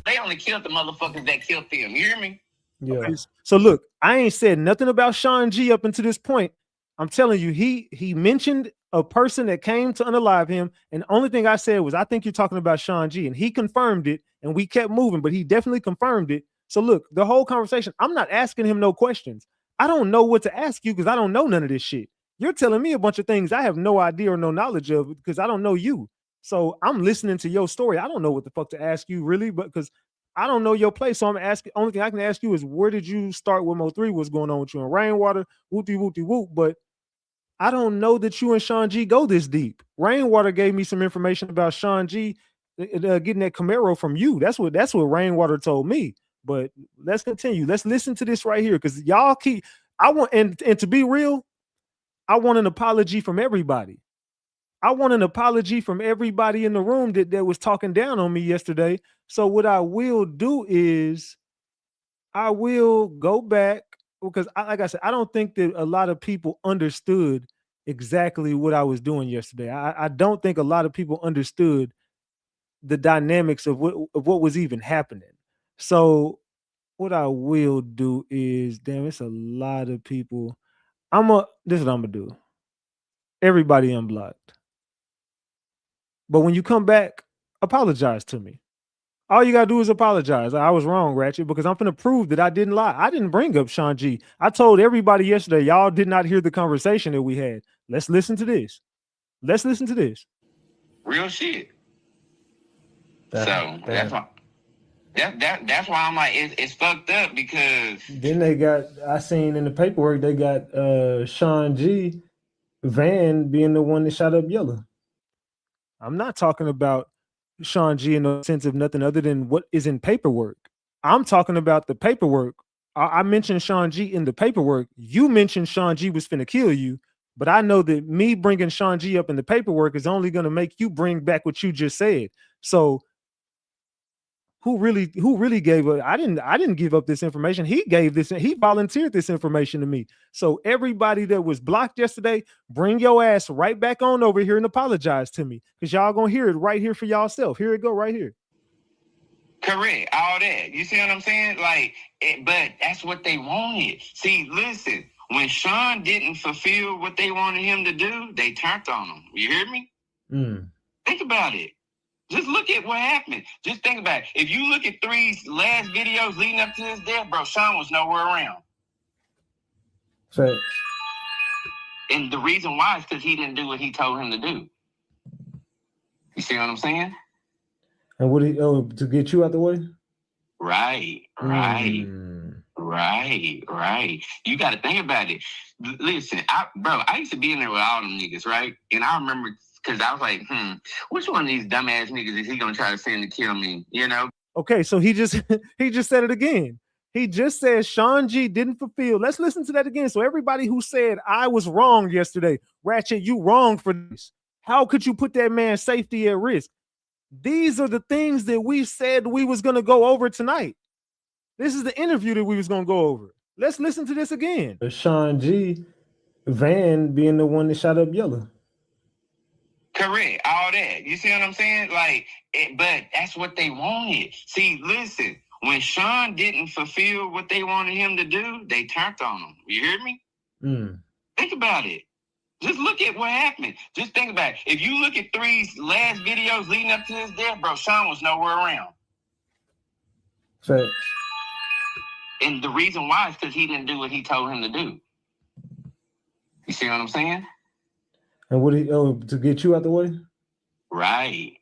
They only killed the motherfuckers that killed them. You hear me? Yeah. Okay. So look, I ain't said nothing about Shawn G up until this point. I'm telling you, he mentioned a person that came to unalive him, and the only thing I said was, I think you're talking about Shawn G, and he confirmed it, and we kept moving, but he definitely confirmed it. So look, the whole conversation, I'm not asking him no questions. I don't know what to ask you because I don't know none of this shit. You're telling me a bunch of things I have no idea or no knowledge of because I don't know you. So I'm listening to your story. I don't know what the fuck to ask you really, but because I don't know your place. So I'm asking, only thing I can ask you is, where did you start with MO3? What's going on with you in Rainwater? Whoop-de-whoop-de-whoop. But I don't know that you and Shawn G go this deep. Rainwater gave me some information about Shawn G getting that Camaro from you. That's what Rainwater told me. But let's continue. Let's listen to this right here because y'all keep. I want and to be real, I want an apology from everybody. I want an apology from everybody in the room that was talking down on me yesterday. So what I will do is I will go back because like I said, I don't think that a lot of people understood exactly what I was doing yesterday. I don't think a lot of people understood the dynamics of what was even happening. So what I will do is, damn, it's a lot of people. This is what I'm gonna do. Everybody unblocked. But when you come back, apologize to me. All you gotta do is apologize. I was wrong, Ratchet, because I'm gonna prove that I didn't lie. I didn't bring up Shawn G. I told everybody yesterday, y'all did not hear the conversation that we had. Let's listen to this. Real shit. That's why. That's why I'm like, it's fucked up because then I seen in the paperwork they got Shawn G Van being the one that shot up Yella. I'm not talking about Shawn G in the sense of nothing other than what is in paperwork. I'm talking about the paperwork. I mentioned Shawn G in the paperwork. You mentioned Shawn G was finna kill you, but I know that me bringing Shawn G up in the paperwork is only going to make you bring back what you just said. So who really gave it? I didn't give up this information. He gave this, he volunteered this information to me. So everybody that was blocked yesterday, bring your ass right back on over here and apologize to me. Because y'all gonna hear it right here for y'allself. Here it go right here. Correct. All that. You see what I'm saying? Like, but that's what they wanted. See, listen, when Shawn didn't fulfill what they wanted him to do, they turned on him. You hear me? Think about it. Just look at what happened. Just think about it. If you look at 3's last videos leading up to his death, bro, Shawn was nowhere around. Facts. And the reason why is because he didn't do what he told him to do. You see what I'm saying? And what to get you out the way? Right. You got to think about it. Listen, I used to be in there with all them niggas, right? And I remember, because I was like, which one of these dumbass niggas is he going to try to send to kill me, you know? Okay, so he just said it again. He just said Shawn G didn't fulfill. Let's listen to that again. So everybody who said I was wrong yesterday, Ratchet, you wrong for this. How could you put that man's safety at risk? These are the things that we said we was going to go over tonight. This is the interview that we was going to go over. Let's listen to this again. Shawn G Van being the one that shot up Yella. Correct. All that. You see what I'm saying? Like, but that's what they wanted. See, listen, when Shawn didn't fulfill what they wanted him to do, they turned on him. You hear me? Think about it. Just look at what happened. Just think about it. If you look at 3's last videos leading up to his death, bro, Shawn was nowhere around. Facts. And the reason why is because he didn't do what he told him to do. You see what I'm saying? And what to get you out the way? Right.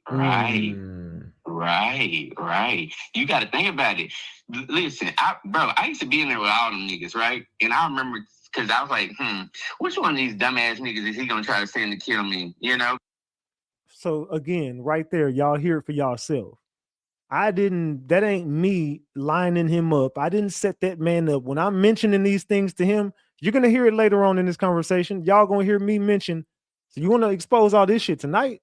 You got to think about it. Listen, I used to be in there with all them niggas, right? And I remember, because I was like, which one of these dumbass niggas is he going to try to send to kill me, you know? So again, right there, y'all hear it for y'allself. That ain't me lining him up. I didn't set that man up. When I'm mentioning these things to him, you're going to hear it later on in this conversation. Y'all going to hear me mention. So you want to expose all this shit tonight?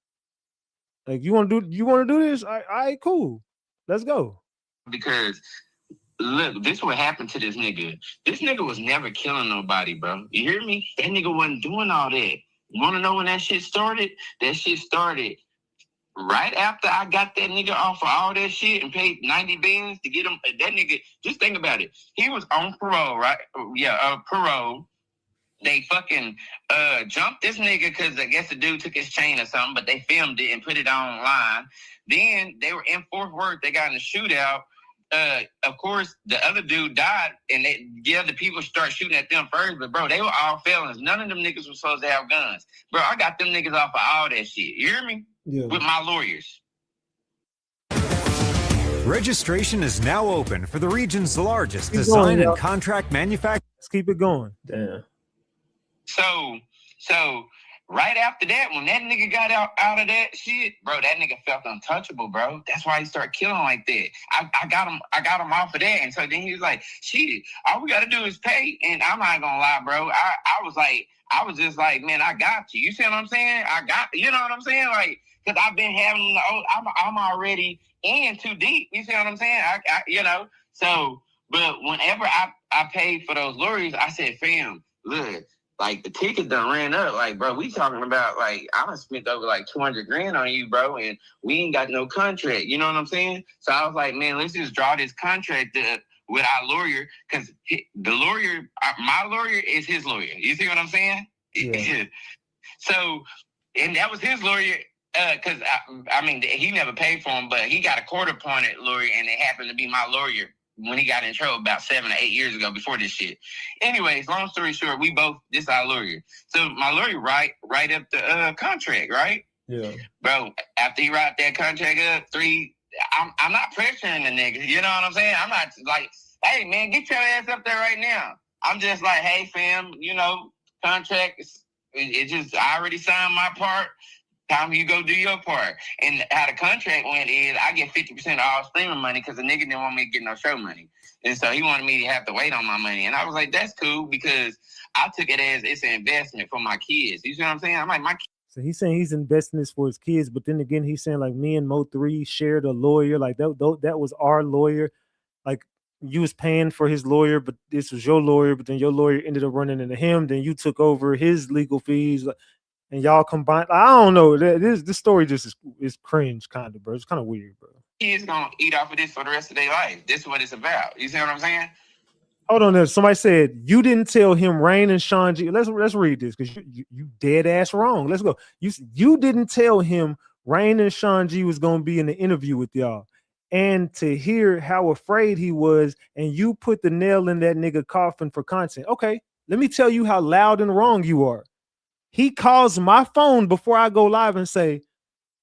Like you want to do this? All right, cool. Let's go. Because Look, this what happened to this nigga. This nigga was never killing nobody, bro. You hear me? That nigga wasn't doing all that. You want to know when that shit started? That shit started right after I got that nigga off of all that shit and paid 90 bands to get him. That nigga, just think about it. He was on parole, right? Yeah, parole. They fucking jumped this nigga because I guess the dude took his chain or something, but they filmed it and put it online. Then they were in Fort Worth. They got in a shootout. Of course, the other dude died, and the other people start shooting at them first. But, bro, they were all felons. None of them niggas were supposed to have guns. Bro, I got them niggas off of all that shit. You hear me? Yeah. With my lawyers. Registration is now open for the region's largest design and contract manufacturer. Let's keep it going. Damn. So right after that, when that nigga got out of that shit, bro, that nigga felt untouchable, bro. That's why he started killing like that. I got him off of that. And so then he was like, shit, all we gotta do is pay. And I'm not gonna lie, bro. I was just like, man, I got you. You see what I'm saying? You know what I'm saying? Like, cause I've been having I'm already in too deep. You see what I'm saying? You know, so, but whenever I paid for those lawyers, I said, fam, look, like the ticket done ran up. Like, bro, we talking about like I done spent over like 200 grand on you, bro, and we ain't got no contract. You know what I'm saying? So I was like, man, let's just draw this contract up with our lawyer, because the lawyer, my lawyer is his lawyer. You see what I'm saying? Yeah. So, and that was his lawyer, because I mean, he never paid for him, but he got a court-appointed lawyer, and it happened to be my lawyer when he got in trouble about 7 or 8 years ago before this shit. Anyways, long story short, this our lawyer. So my lawyer write up the contract, right? Yeah. Bro, after he write that contract up, I'm not pressuring the nigga. You know what I'm saying? I'm not like, hey, man, get your ass up there right now. I'm just like, hey, fam, you know, contract, it just, I already signed my part. Time you go do your part. And how the contract went is I get 50% of all streaming money because the nigga didn't want me to get no show money. And so he wanted me to have to wait on my money. And I was like, that's cool, because I took it as it's an investment for my kids. You see what I'm saying? I'm like, my kids. So he's saying he's investing this for his kids, but then again, he's saying like me and MO3 shared a lawyer. Like that was our lawyer. Like you was paying for his lawyer, but this was your lawyer, but then your lawyer ended up running into him. Then you took over his legal fees. And y'all combined. I don't know. This story just is cringe, kind of, bro. It's kind of weird, bro. Kids gonna eat off of this for the rest of their life. This is what it's about. You see what I'm saying? Hold on there. Somebody said you didn't tell him Rain and Shawn G. Let's read this, because you dead ass wrong. Let's go. You didn't tell him Rain and Shawn G was gonna be in the interview with y'all, and to hear how afraid he was, and you put the nail in that nigga coffin for content. Okay, let me tell you how loud and wrong you are. He calls my phone before I go live and say,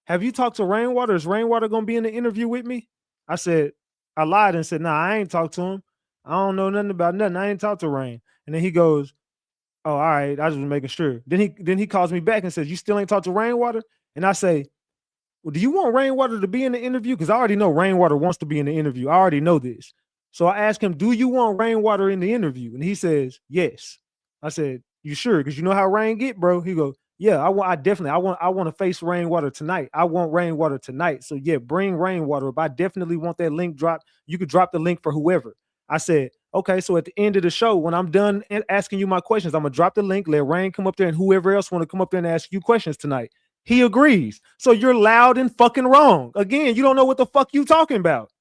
have you talked to Rainwater? Is Rainwater going to be in the interview with me? I said, I lied and said, nah, I ain't talked to him. I don't know nothing about nothing. I ain't talked to Rain. And then he goes, oh, all right. I just was making sure. Then he calls me back and says, you still ain't talked to Rainwater? And I say, well, do you want Rainwater to be in the interview? Because I already know Rainwater wants to be in the interview. I already know this. So I asked him, do you want Rainwater in the interview? And he says, yes. I said, you sure? Because you know how Rain get, bro. He goes, yeah, I want to face Rainwater tonight. I want Rainwater tonight. So yeah, bring Rainwater up. I definitely want that link dropped. You could drop the link for whoever. I said, okay, so at the end of the show, when I'm done asking you my questions, I'm gonna drop the link, let Rain come up there, and whoever else want to come up there and ask you questions tonight. He agrees. So you're loud and fucking wrong. Again, you don't know what the fuck you talking about.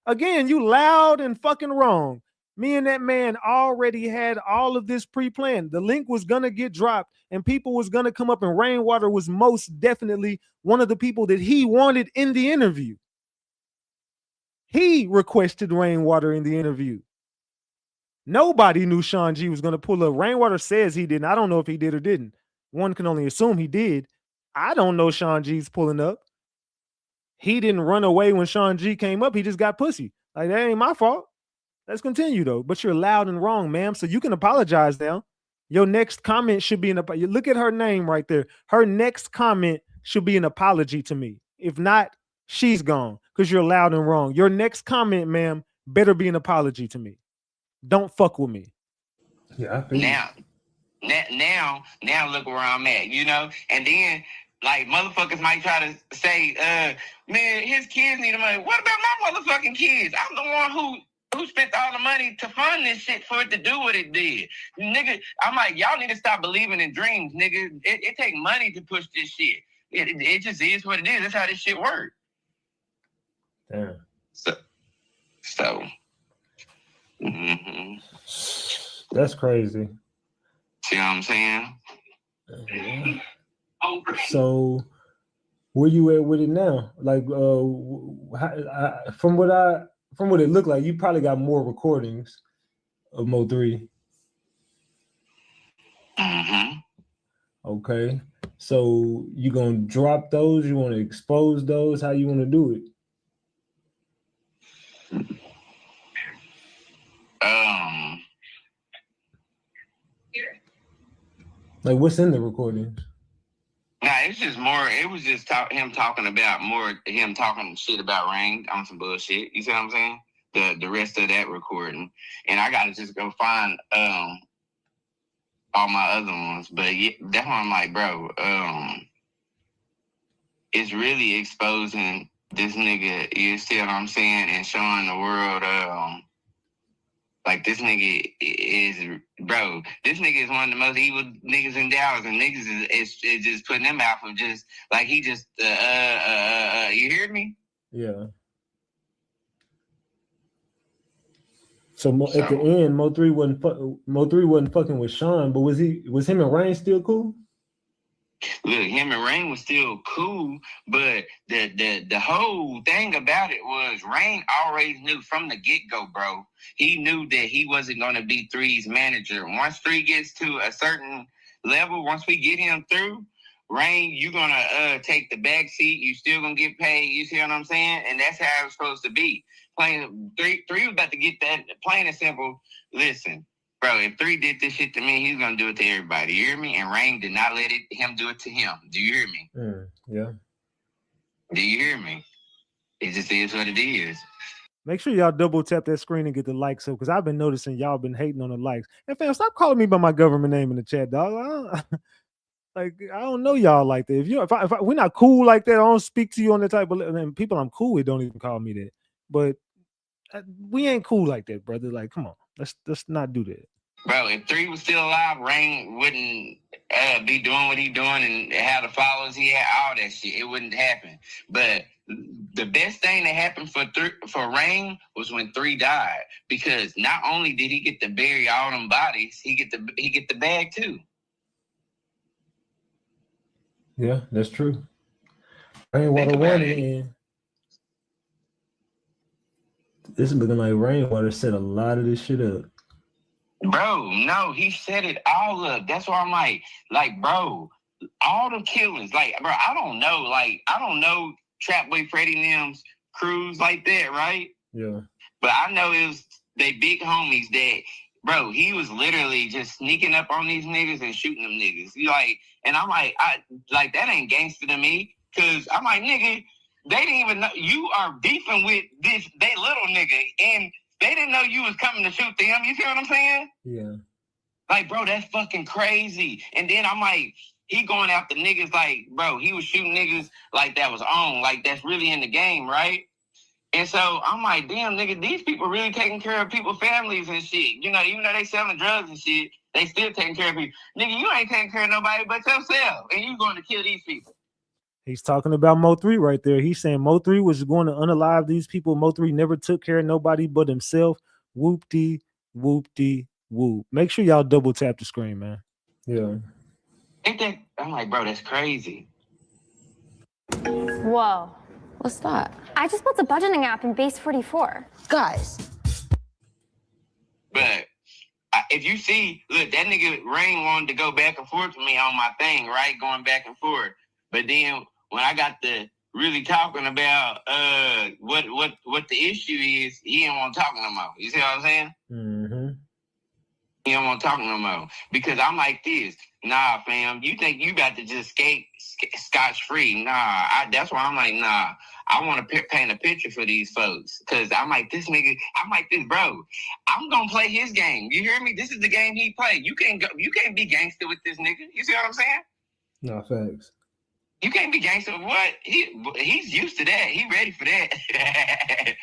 Again, you loud and fucking wrong. Me and that man already had all of this pre-planned. The link was going to get dropped and people was going to come up, and Rainwater was most definitely one of the people that he wanted in the interview. He requested Rainwater in the interview. Nobody knew Shawn G was going to pull up. Rainwater says he didn't. I don't know if he did or didn't. One can only assume he did. I don't know Shawn G's pulling up. He didn't run away when Shawn G came up. He just got pussy. Like, that ain't my fault. Let's continue, though. But you're loud and wrong, ma'am. So you can apologize now. Your next comment should be look at her name right there. Her next comment should be an apology to me. If not, she's gone, because you're loud and wrong. Your next comment, ma'am, better be an apology to me. Don't fuck with me. Yeah, I think now look where I'm at, you know? And then, like, motherfuckers might try to say, man, his kids need the money. What about my motherfucking kids? I'm the one who Who spent all the money to fund this shit for it to do what it did? Nigga, I'm like, y'all need to stop believing in dreams, nigga. It take money to push this shit. It just is what it is. That's how this shit works. Damn. So. Mm-hmm. That's crazy. See what I'm saying? So, where you at with it now? Like, from what it looked like, you probably got more recordings of MO3. Mm-hmm. Okay. So you gonna drop those? You want to expose those? How you want to do it? Like, what's in the recordings? Nah, it's just more. It was just him talking shit about Rain on some bullshit. You see what I'm saying? The rest of that recording, and I gotta just go find all my other ones. But yeah, that's why I'm like, bro, it's really exposing this nigga. You see what I'm saying? And showing the world, like this nigga is, bro. This nigga is one of the most evil niggas in Dallas, and niggas is just putting him out for just like he just you hear me? Yeah. So at the end, Mo3 wasn't fucking with Shawn, but was him and Rain still cool? Look, him and Rain was still cool, but the whole thing about it was Rain always knew from the get-go, bro. He knew that he wasn't going to be 3's manager. Once 3 gets to a certain level, once we get him through, Rain, you're going to take the back seat. You still going to get paid. You see what I'm saying? And that's how it was supposed to be. Plain 3 was about to get that, plain and simple. Listen, bro, if 3 did this shit to me, he's going to do it to everybody. You hear me? And Rain did not let him do it to him. Do you hear me? Yeah. Do you hear me? It just is what it is. Make sure y'all double tap that screen and get the likes up, because I've been noticing y'all been hating on the likes. And fam, stop calling me by my government name in the chat, dog. I don't know y'all like that. If we're not cool like that, I don't speak to you on the type of, and people I'm cool with don't even call me that. But we ain't cool like that, brother. Like, come on, let's not do that. Bro, if 3 was still alive, Rain wouldn't be doing what he doing and have the followers he had, all that shit. It wouldn't happen. But the best thing that happened for Rain was when 3 died, because not only did he get to bury all them bodies, he get the bag too. Yeah, that's true. Rainwater 1 and this is looking like Rainwater set a lot of this shit up. Bro, no, he set it all up. That's why I'm like, bro, all the killings, like, bro, I don't know Trap Boy Freddy Nim's crews like that, right? Yeah. But I know it was they big homies that, bro, he was literally just sneaking up on these niggas and shooting them niggas. And I'm like, that ain't gangster to me. Cause I'm like, nigga, they didn't even know you are beefing with they little nigga, and they didn't know you was coming to shoot them. You see what I'm saying? Yeah. Like, bro, that's fucking crazy. And then I'm like, he going after niggas like, bro, he was shooting niggas like that was on, like that's really in the game, right? And so I'm like, damn, nigga, these people really taking care of people's families and shit. You know, even though they selling drugs and shit, they still taking care of people. Nigga, you ain't taking care of nobody but yourself, and you going to kill these people. He's talking about Mo3 right there. He's saying Mo3 was going to unalive these people. Mo3 never took care of nobody but himself. Whoop-dee, whoop-dee, whoop. Make sure y'all double tap the screen, man. Yeah. I'm like, bro, that's crazy. Whoa. What's that? I just built a budgeting app in Base 44. Guys. But if you see, look, that nigga Rain wanted to go back and forth with me on my thing, right? Going back and forth. But then when I got to really talking about what the issue is, he didn't want to talk no more. You see what I'm saying? Mm-hmm. He don't want to talk no more. Because I'm like this. Nah, fam, you think you got to just skate scotch-free. Nah, that's why I'm like, nah. I want to paint a picture for these folks. Because I'm like, this nigga, I'm like this, bro. I'm going to play his game. You hear me? This is the game he played. You can't be gangster with this nigga. You see what I'm saying? No, thanks. You can't be gangster with what? He's used to that. He ready for that.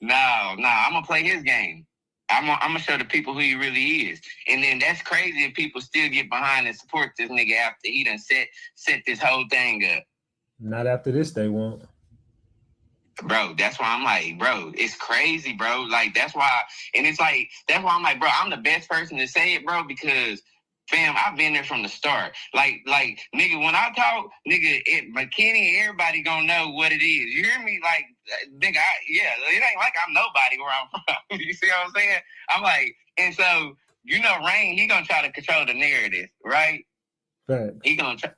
No, I'm gonna play his game. I'm gonna show the people who he really is. And then that's crazy if people still get behind and support this nigga after he done set this whole thing up. Not after this, they won't. Bro, that's why I'm like, bro, it's crazy, bro. Like, that's why, and it's like, that's why I'm like, bro, I'm the best person to say it, bro, because, fam, I've been there from the start. Like, nigga, when I talk, nigga, McKinney, everybody gonna know what it is. You hear me? Like, nigga, it ain't like I'm nobody where I'm from. You see what I'm saying? I'm like, and so, you know, Rain, he gonna try to control the narrative, right? Right. He gonna try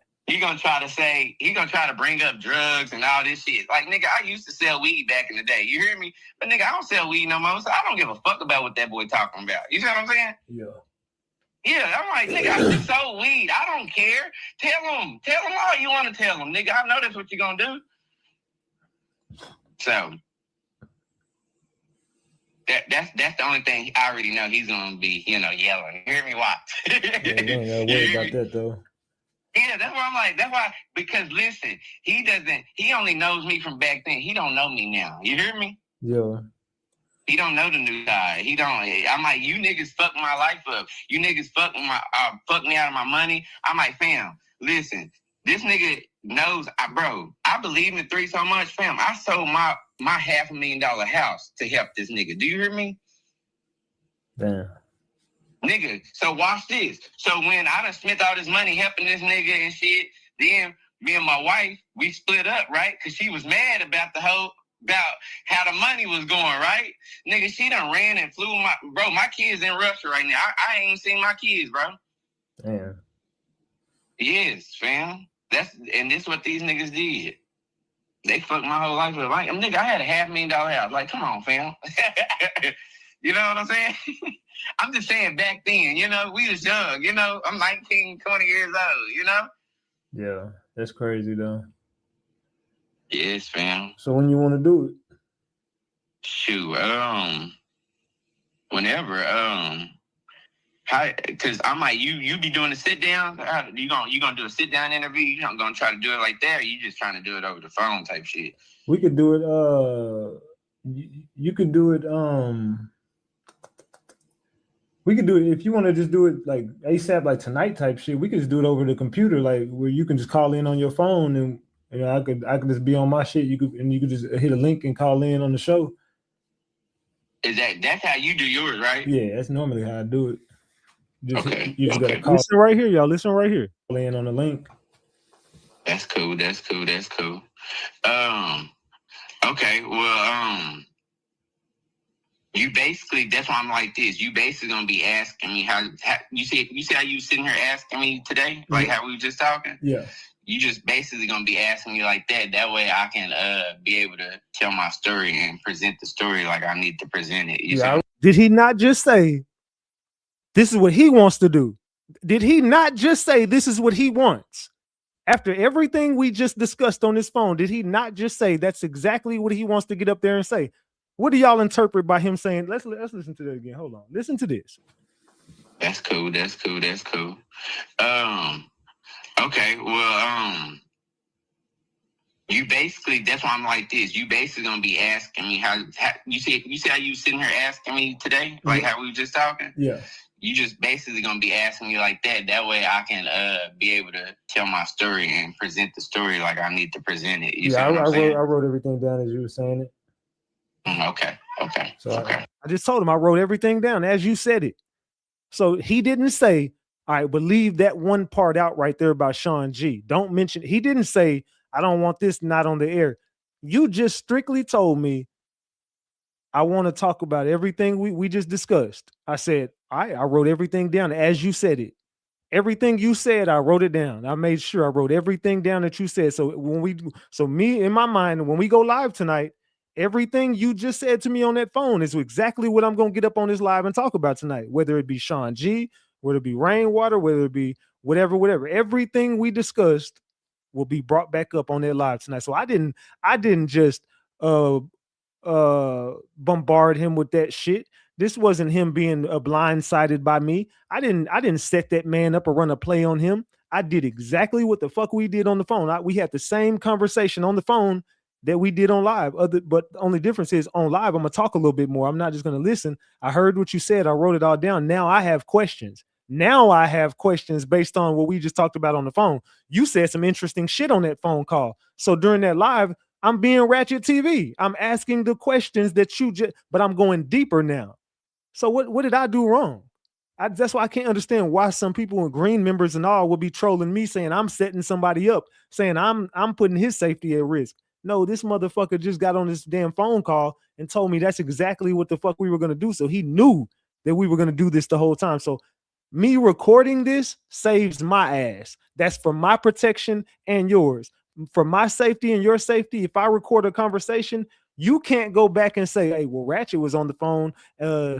to bring up drugs and all this shit. Like, nigga, I used to sell weed back in the day. You hear me? But nigga, I don't sell weed no more, so I don't give a fuck about what that boy talking about. You see what I'm saying? Yeah. Yeah, I'm like, nigga, I just sold weed. I don't care. Tell him all you want to tell him, nigga. I know that's what you're gonna do. So that's the only thing I already know he's gonna be, you know, yelling. You hear me? Watch. Yeah, you ain't gotta worry about that though. Yeah, that's why I'm like, that's why, because listen, he only knows me from back then. He don't know me now. You hear me? Yeah. He don't know the new guy. I'm like, you niggas fucked my life up. You niggas fucked me out of my money. I'm like, fam, listen, this nigga knows, bro, I believe in 3 so much, fam. I sold my $500,000 house to help this nigga. Do you hear me? Damn. Nigga, so watch this. So when I done spent all this money helping this nigga and shit, then me and my wife, we split up, right? Because she was mad about how the money was going, right? Nigga, she done ran and flew my kids in Russia right now. I ain't seen my kids, bro. Damn. Yes, fam. This what these niggas did. They fucked my whole life up. Like, nigga, I had a $500,000 house. Like, come on, fam. You know what I'm saying? I'm just saying back then, you know, we was young, you know, I'm 19, 20 years old, you know? Yeah, that's crazy though. Yes, fam. So when you want to do it? Shoot, whenever, because I'm like, you be doing a sit down? You gonna do a sit down interview? You not gonna try to do it like that, or you just trying to do it over the phone type shit? We could do it, you could do it, we could do it if you want to just do it like ASAP, like tonight type shit. We could just do it over the computer, like where you can just call in on your phone, and you know, I could just be on my shit. You could just hit a link and call in on the show. That's how you do yours, right? Yeah, that's normally how I do it. Okay. You just gotta call. Listen right here, y'all. Listen right here. Call in on the link. That's cool. Okay. Well, you basically, that's why I'm like this. You basically gonna be asking me how you see how you sitting here asking me today, like how we were just talking. Yeah. You just basically gonna be asking me like that. That way I can be able to tell my story and present the story like I need to present it. Yeah. Did he not just say this is what he wants to do? Did he not just say this is what he wants? After everything we just discussed on this phone, did he not just say that's exactly what he wants to get up there and say? What do y'all interpret by him saying, let's listen to that again. Hold on. Listen to this. That's cool. Okay, well, you basically, that's why I'm like this. You basically gonna be asking me how you see how you sitting here asking me today, like how we were just talking? Yeah. You just basically gonna be asking me like that. That way I can be able to tell my story and present the story like I need to present it. I wrote everything down as you were saying it. Okay. So okay. I just told him I wrote everything down as you said it. So he didn't say, all right, but leave that one part out right there about Shawn G. Don't mention. He didn't say, I don't want this not on the air. You just strictly told me, I want to talk about everything we just discussed. I said, all right, I wrote everything down as you said it. Everything you said, I wrote it down. I made sure I wrote everything down that you said. So me in my mind, when we go live tonight, everything you just said to me on that phone is exactly what I'm going to get up on this live and talk about tonight, whether it be Shawn G, whether it be Rainwater, whether it be whatever. Everything we discussed will be brought back up on that live tonight. So I didn't just bombard him with that shit. This wasn't him being blindsided by me. I didn't set that man up or run a play on him. I did exactly what the fuck we did on the phone. We had the same conversation on the phone that we did on live. But the only difference is on live, I'm gonna talk a little bit more. I'm not just gonna listen. I heard what you said. I wrote it all down. Now I have questions. Now I have questions based on what we just talked about on the phone. You said some interesting shit on that phone call. So during that live, I'm being Ratchet TV. I'm asking the questions that you just, but I'm going deeper now. So what did I do wrong? That's why I can't understand why some people and green members and all will be trolling me, saying I'm setting somebody up, saying I'm putting his safety at risk. No, this motherfucker just got on this damn phone call and told me that's exactly what the fuck we were gonna do. So he knew that we were gonna do this the whole time. So me recording this saves my ass. That's for my protection and yours. For my safety and your safety, if I record a conversation, you can't go back and say, hey, well, Ratchet was on the phone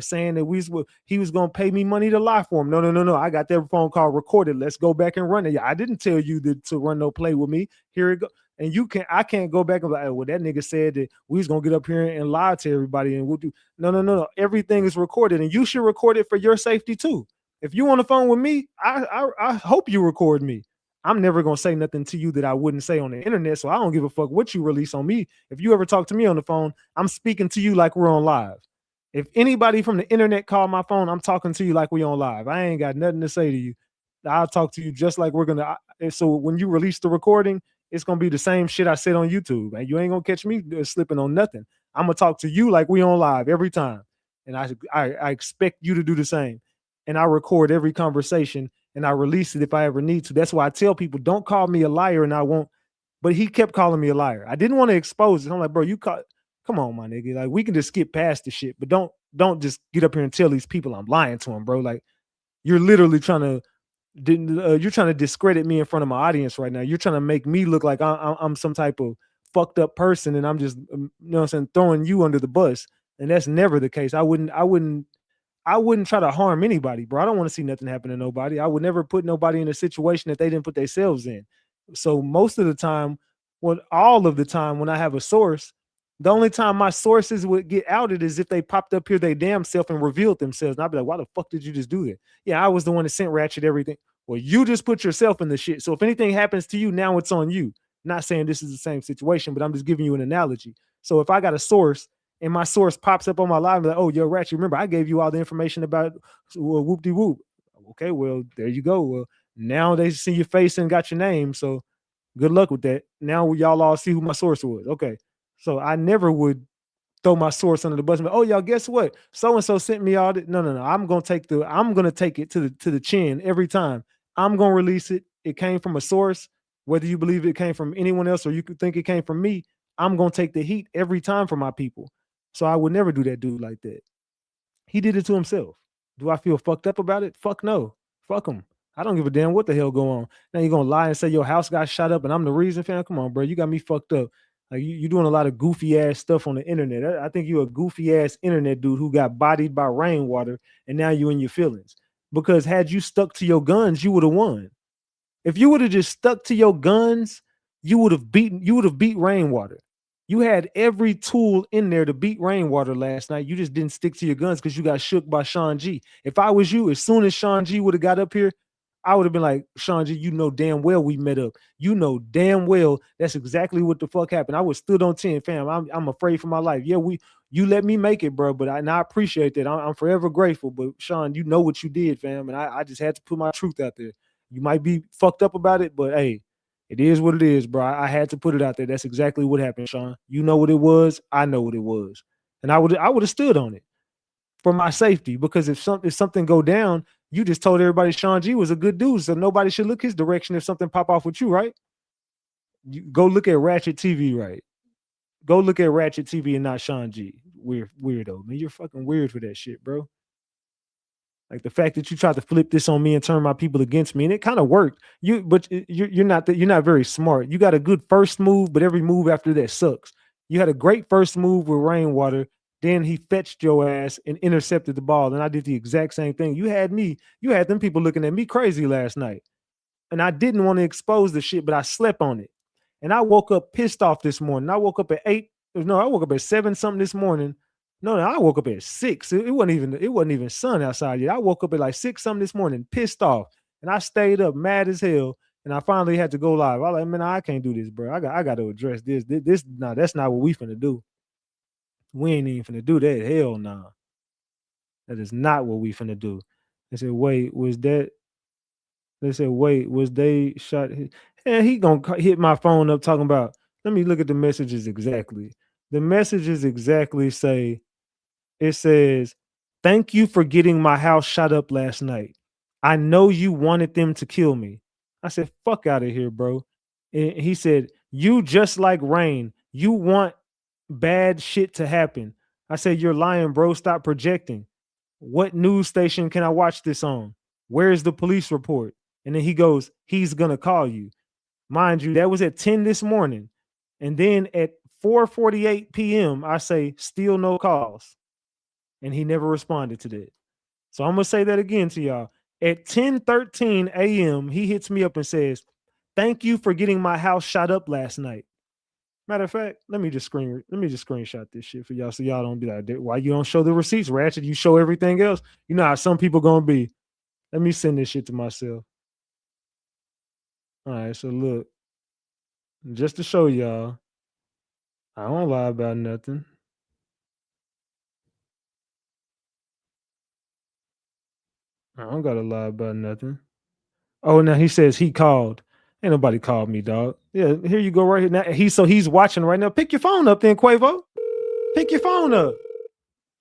saying that he was going to pay me money to lie for him. No. I got that phone call recorded. Let's go back and run it. I didn't tell you to run no play with me. Here it go. And I can't go back and be like, well, that nigga said that we was going to get up here and lie to everybody and we'll do. No. Everything is recorded and you should record it for your safety too. If you on the phone with me, I hope you record me. I'm never going to say nothing to you that I wouldn't say on the internet. So I don't give a fuck what you release on me. If you ever talk to me on the phone, I'm speaking to you like we're on live. If anybody from the internet call my phone, I'm talking to you like we on live. I ain't got nothing to say to you. I'll talk to you just like we're going to. So when you release the recording, it's going to be the same shit I said on YouTube. And you ain't going to catch me slipping on nothing. I'm going to talk to you like we on live every time. And I expect you to do the same. And I record every conversation and I release it if I ever need to. That's why I tell people, don't call me a liar, and I won't. But he kept calling me a liar. I didn't want to expose it. I'm like, bro, come on, my nigga. Like, we can just skip past the shit, but don't just get up here and tell these people I'm lying to them, bro. Like, you're literally trying to discredit me in front of my audience right now. You're trying to make me look like I'm some type of fucked up person, and I'm just, you know what I'm saying, throwing you under the bus. And that's never the case. I wouldn't try to harm anybody, bro. I don't want to see nothing happen to nobody. I would never put nobody in a situation that they didn't put themselves in. So most of the time, all of the time when I have a source, the only time my sources would get outed is if they popped up here they damn self and revealed themselves. And I'd be like, why the fuck did you just do that? Yeah, I was the one that sent Ratchet everything. Well, you just put yourself in the shit. So if anything happens to you, now it's on you. Not saying this is the same situation, but I'm just giving you an analogy. So if I got a source and my source pops up on my live, I'm like, oh, yo, Ratchet, remember, I gave you all the information about whoop-de-whoop. Okay, well, there you go. Well, now they see your face and got your name, so good luck with that. Now y'all all see who my source was. Okay, so I never would throw my source under the bus. Oh, y'all, guess what? So-and-so sent me all that. No. I'm gonna take it to the chin every time. I'm gonna release it. It came from a source, whether you believe it came from anyone else or you could think it came from me. I'm gonna take the heat every time for my people. So I would never do that dude like that. He did it to himself. Do I feel fucked up about it? Fuck no. Fuck him. I don't give a damn what the hell go on. Now you're gonna lie and say your house got shot up and I'm the reason, fam? Come on, bro. You got me fucked up. Like you're doing a lot of goofy ass stuff on the internet. I think you're a goofy ass internet dude who got bodied by rainwater and now you in your feelings. Because had you stuck to your guns, you would have won. If you would have just stuck to your guns, you would have beat rainwater. You had every tool in there to beat rainwater last night. You just didn't stick to your guns because you got shook by Shawn G. If I was you, as soon as Shawn G would have got up here, I would have been like, Shawn G, you know damn well we met up. You know damn well that's exactly what the fuck happened. I was stood on 10, fam. I'm afraid for my life. Yeah, you let me make it, bro. But I appreciate that. I'm forever grateful. But Shawn, you know what you did, fam. And I just had to put my truth out there. You might be fucked up about it, but hey, it is what it is, bro. I had to put it out there. That's exactly what happened, Shawn. You know what it was. I know what it was. And I would have stood on it for my safety, because if something go down, you just told everybody Shawn G was a good dude, so nobody should look his direction if something pop off with you, right? You go look at RatchetTV, right? Go look at RatchetTV and not Shawn G. Weirdo, man. You're fucking weird for that shit, bro. Like the fact that you tried to flip this on me and turn my people against me, and it kind of worked. But you're not very smart. You got a good first move, but every move after that sucks. You had a great first move with rainwater, then he fetched your ass and intercepted the ball, and I did the exact same thing. You had them people looking at me crazy last night, and I didn't want to expose the shit, but I slept on it, and I woke up pissed off this morning. I woke up at 8. No, I woke up at 7 something this morning. No, I woke up at 6. It wasn't even sun outside yet. I woke up at like 6 something this morning, pissed off, and I stayed up mad as hell And I finally had to go live. I was like, man, I can't do this, bro. I got to address this. This no, that's not what we finna do. We ain't even finna do that. Hell no. Nah. That is not what we finna do. They said, wait, was that? They said, wait, was they shot? And he gonna hit my phone up talking about, let me look at the messages exactly. The messages exactly say, it says, thank you for getting my house shot up last night. I know you wanted them to kill me. I said, fuck out of here, bro. And he said, you just like rain. You want bad shit to happen. I said, you're lying, bro. Stop projecting. What news station can I watch this on? Where's the police report? And then he goes, he's going to call you. Mind you, that was at 10 this morning. And then at 4:48 p.m., I say, still no calls. And he never responded to that. So I'm going to say that again to y'all. At 10:13 a.m., he hits me up and says, thank you for getting my house shot up last night. Matter of fact, let me just screenshot this shit for y'all so y'all don't be like, why you don't show the receipts, Ratchet? You show everything else. You know how some people gonna be. Let me send this shit to myself. All right, so look, just to show y'all, I don't lie about nothing. I don't gotta lie about nothing. Oh, now he says he called. Ain't nobody called me, dog. Yeah, here you go right here. Now he's watching right now. Pick your phone up then, Quavo. Pick your phone up.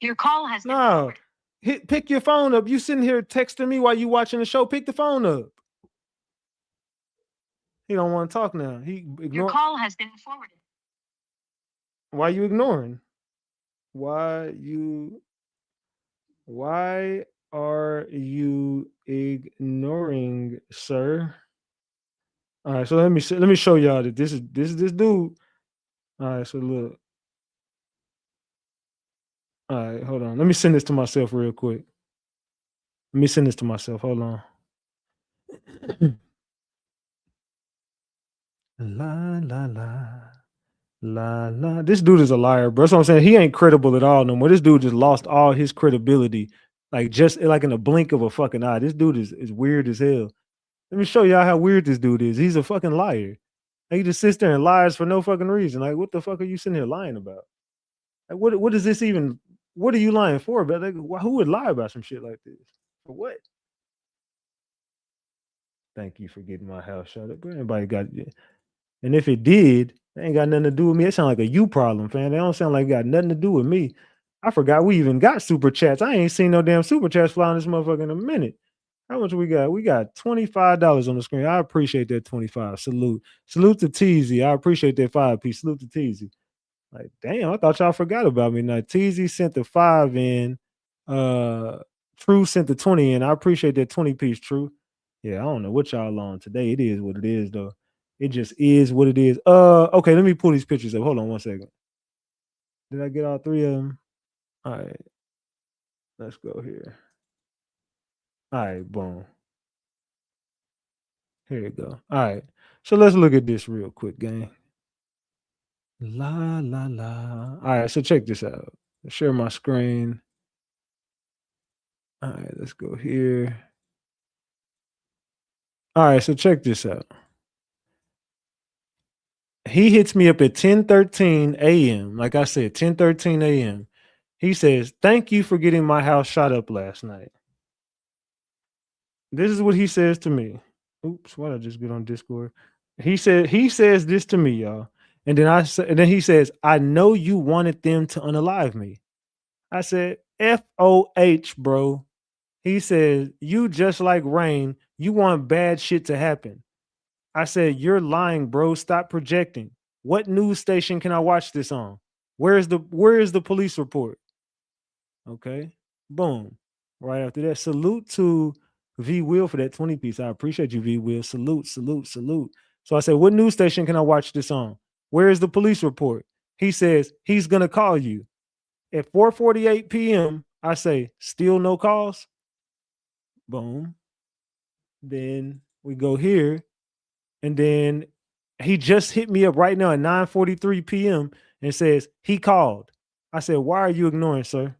Your call has been forwarded. Pick your phone up. You sitting here texting me while you watching the show. Pick the phone up. He don't want to talk now. Your call has been forwarded. Why you ignoring? Why are you ignoring, sir? All right, so let me show y'all that this is this dude. All right, so look. All right, hold on. Let me send this to myself real quick. Let me send this to myself. Hold on. La la la. La la. This dude is a liar, bro. That's what I'm saying. He ain't credible at all no more. This dude just lost all his credibility. Just in a blink of a fucking eye. This dude is weird as hell. Let me show y'all how weird this dude is. He's a fucking liar. He just sits there and lies for no fucking reason. Like, what the fuck are you sitting here lying about? Like, what is this even? What are you lying for? But who would lie about some shit like this? For what? Thank you for getting my house shut up. Anybody got it? And if it did, it ain't got nothing to do with me. It sound like a you problem, fam. They don't sound like it got nothing to do with me. I forgot we even got super chats. I ain't seen no damn super chats fly on this motherfucker in a minute. How much we got? We got $25 on the screen. I appreciate that 25. Salute to Teasy. I appreciate that 5-piece. Salute to Teasy. Like, damn, I thought y'all forgot about me. Now, Teasy sent the 5 in. True sent the 20 in. I appreciate that 20-piece, True. Yeah, I don't know what y'all on today. It is what it is, though. It just is what it is. Okay, let me pull these pictures up. Hold on 1 second. Did I get all 3 of them? All right. Let's go here. All right, boom. Here you go. All right. So let's look at this real quick, gang. La la la. All right, so check this out. Share my screen. All right, let's go here. All right, so check this out. He hits me up at 10:13 a.m. Like I said, 10:13 a.m. He says, thank you for getting my house shot up last night. This is what he says to me. Oops, why did I just get on Discord? He says this to me, y'all. And then he says, I know you wanted them to unalive me. I said, FOH, bro. He says, you just like rain. You want bad shit to happen. I said, you're lying, bro. Stop projecting. What news station can I watch this on? Where is the police report? Okay. Boom. Right after that, salute to V Will for that 20-piece. I appreciate you, V Will. Salute. So I said, what news station can I watch this on? Where is the police report? He says, he's going to call you. At 4:48 p.m., I say, still no calls? Boom. Then we go here. And then he just hit me up right now at 9:43 p.m. and says, he called. I said, why are you ignoring, sir?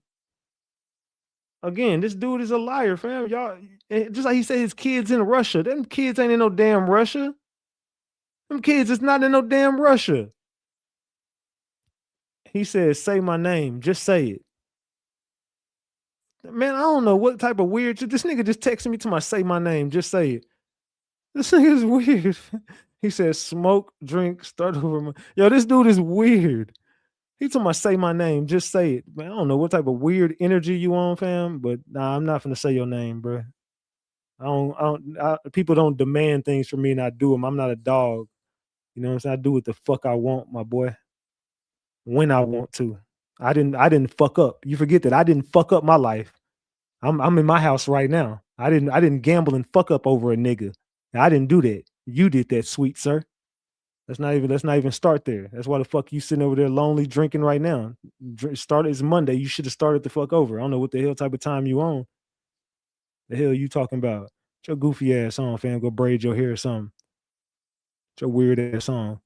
Again, this dude is a liar, fam. Y'all, just like he said, his kids in Russia. Them kids ain't in no damn Russia. Them kids is not in no damn Russia. He said, say my name. Just say it. Man, I don't know what type of weird. This nigga just texted me to my say my name. Just say it. This nigga is weird. He said, smoke, drink, start over. Yo, this dude is weird. He told me say my name. Just say it. Man, I don't know what type of weird energy you on, fam. But nah, I'm not finna say your name, bro. People don't demand things from me and I do them. I'm not a dog. You know what I'm saying? I do what the fuck I want, my boy. When I want to. I didn't fuck up. You forget that I didn't fuck up my life. I'm in my house right now. I didn't gamble and fuck up over a nigga. I didn't do that. You did that, sweet sir. Let's not even start there. That's why the fuck you sitting over there lonely drinking right now. It's Monday. You should have started the fuck over. I don't know what the hell type of time you on. The hell you talking about? Get your goofy ass on, fam. Go braid your hair or something. Get your weird ass on.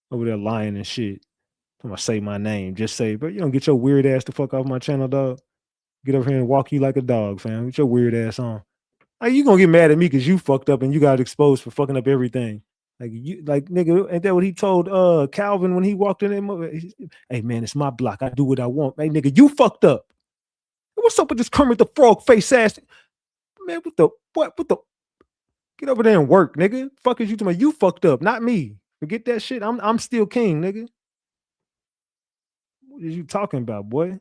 Over there lying and shit. I'm gonna say my name. Just say, but you don't get your weird ass the fuck off my channel, dog. Get over here and walk you like a dog, fam. Get your weird ass on. Like, you gonna get mad at me because you fucked up and you got exposed for fucking up everything. Like, nigga, ain't that what he told Calvin when he walked in there? Hey man, it's my block. I do what I want. Hey nigga, you fucked up. What's up with this Kermit the Frog face ass? Man, what the get over there and work, nigga. Fuck is you talking about? You fucked up, not me. Forget that shit. I'm still king, nigga. What are you talking about, boy?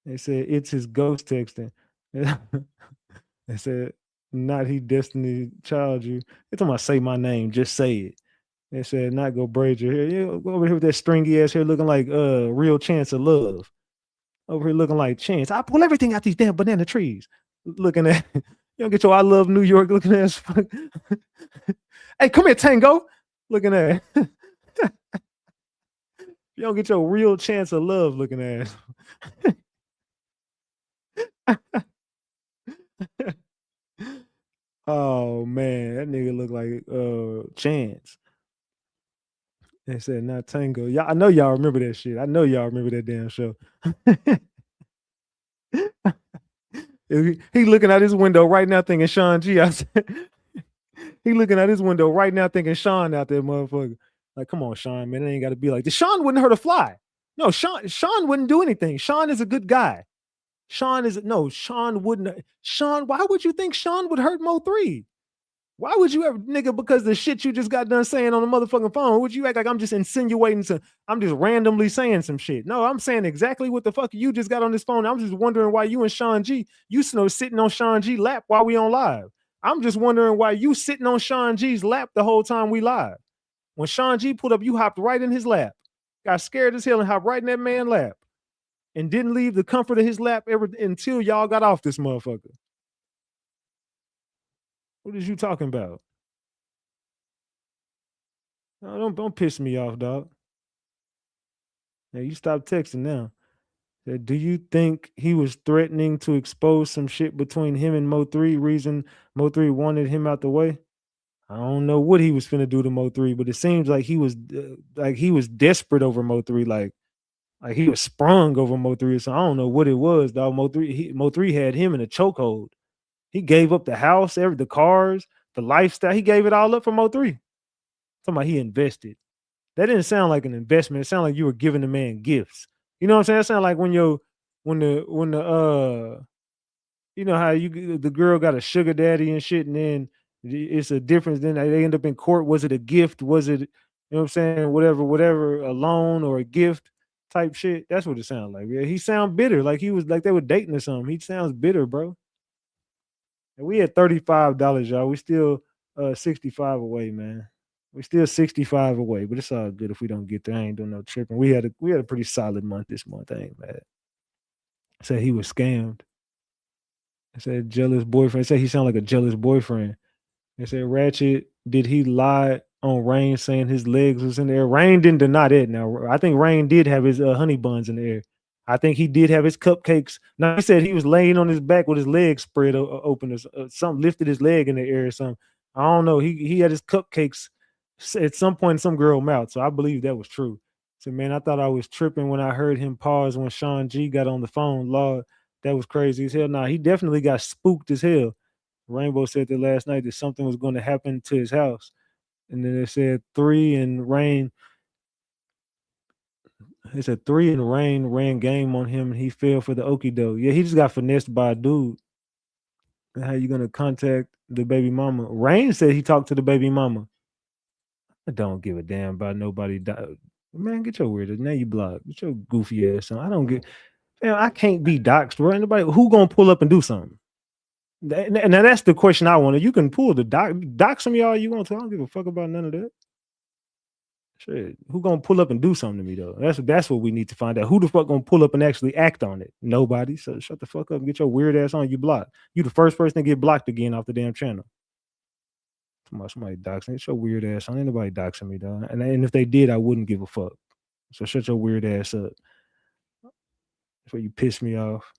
They said it's his ghost texting. They said, not he destiny child you. They talking about say my name, just say it. They said not go braid your hair. Yeah, go over here with that stringy ass hair looking like real Chance of Love. Over here looking like Chance. I pull everything out these damn banana trees. Looking at you don't get your I love New York looking ass. Hey, come here, Tango. Looking at you don't get your real Chance of Love looking ass. Oh man, that nigga look like Chance. They said not Tango. Yeah, I know y'all remember that shit. I know y'all remember that damn show. He looking out his window right now thinking Shawn G. He looking out his window right now thinking Shawn out there, motherfucker. Like, come on, Shawn, man. It ain't got to be like this. Shawn wouldn't hurt a fly. No, Shawn wouldn't do anything. Shawn is a good guy. Shawn wouldn't. Shawn, why would you think Shawn would hurt MO3? Why would you ever, nigga, because the shit you just got done saying on the motherfucking phone, would you act like I'm just insinuating I'm just randomly saying some shit? No, I'm saying exactly what the fuck you just got on this phone. I'm just wondering why you and Shawn G, sitting on Shawn G lap while we on live. I'm just wondering why you sitting on Shawn G's lap the whole time we live. When Shawn G pulled up, you hopped right in his lap. Got scared as hell and hopped right in that man's lap. And didn't leave the comfort of his lap ever until y'all got off this motherfucker. What is you talking about? No, don't piss me off, dog. Now you stop texting now. Do you think he was threatening to expose some shit between him and MO3? Reason MO3 wanted him out the way? I don't know what he was finna do to MO3, but it seems like he was desperate over MO3, like he was sprung over MO3. So I don't know what it was, dog. MO3 had him in a chokehold. He gave up the house, the cars, the lifestyle. He gave it all up for MO3. Talking about he invested. That didn't sound like an investment. It sounded like you were giving the man gifts. You know what I'm saying? It sounded like when the you know how the girl got a sugar daddy and shit, and then it's a difference. Then they end up in court. Was it a gift? Was it, you know what I'm saying? Whatever, a loan or a gift type shit. That's what it sounded like. Yeah, he sound bitter, like he was like they were dating or something. He sounds bitter, bro. And we had $35, y'all. We still 65 away, man. We still 65 away, but it's all good if we don't get there. I ain't doing no tripping. We had a pretty solid month this month. I ain't mad. Said he was scammed. I said jealous boyfriend. I said he sounded like a jealous boyfriend. They said Ratchet, did he lie on Rain saying his legs was in the air? Rain didn't deny that. Now I think Rain did have his honey buns in the air. I think he did have his cupcakes. Now he said he was laying on his back with his legs spread open or something, lifted his leg in the air or something. I don't know. He had his cupcakes at some point in some girl mouth. So I believe that was true. So man, I thought I was tripping when I heard him pause when Shawn G got on the phone. Lord, That was crazy as hell. Nah, he definitely got spooked as hell. Rainbow said that last night that something was going to happen to his house. And then they said 3 and Rain. It said 3 and Rain ran game on him and he fell for the okie doke. Yeah, he just got finessed by a dude. And how you gonna contact the baby mama? Rain said he talked to the baby mama. I don't give a damn about nobody. Man, get your weird. Now you blocked. Get your goofy ass on. I don't get. Man, I can't be doxxed, bro. Anybody who gonna pull up and do something? Now that's the question I wanted. You can pull the dox some y'all you want to. I don't give a fuck about none of that. Shit, who gonna pull up and do something to me though? That's what we need to find out. Who the fuck gonna pull up and actually act on it? Nobody. So shut the fuck up and get your weird ass on. You blocked. You the first person to get blocked again off the damn channel. Somebody doxing. Get your weird ass on. Ain't nobody doxing me though. And if they did, I wouldn't give a fuck. So shut your weird ass up. That's where you piss me off.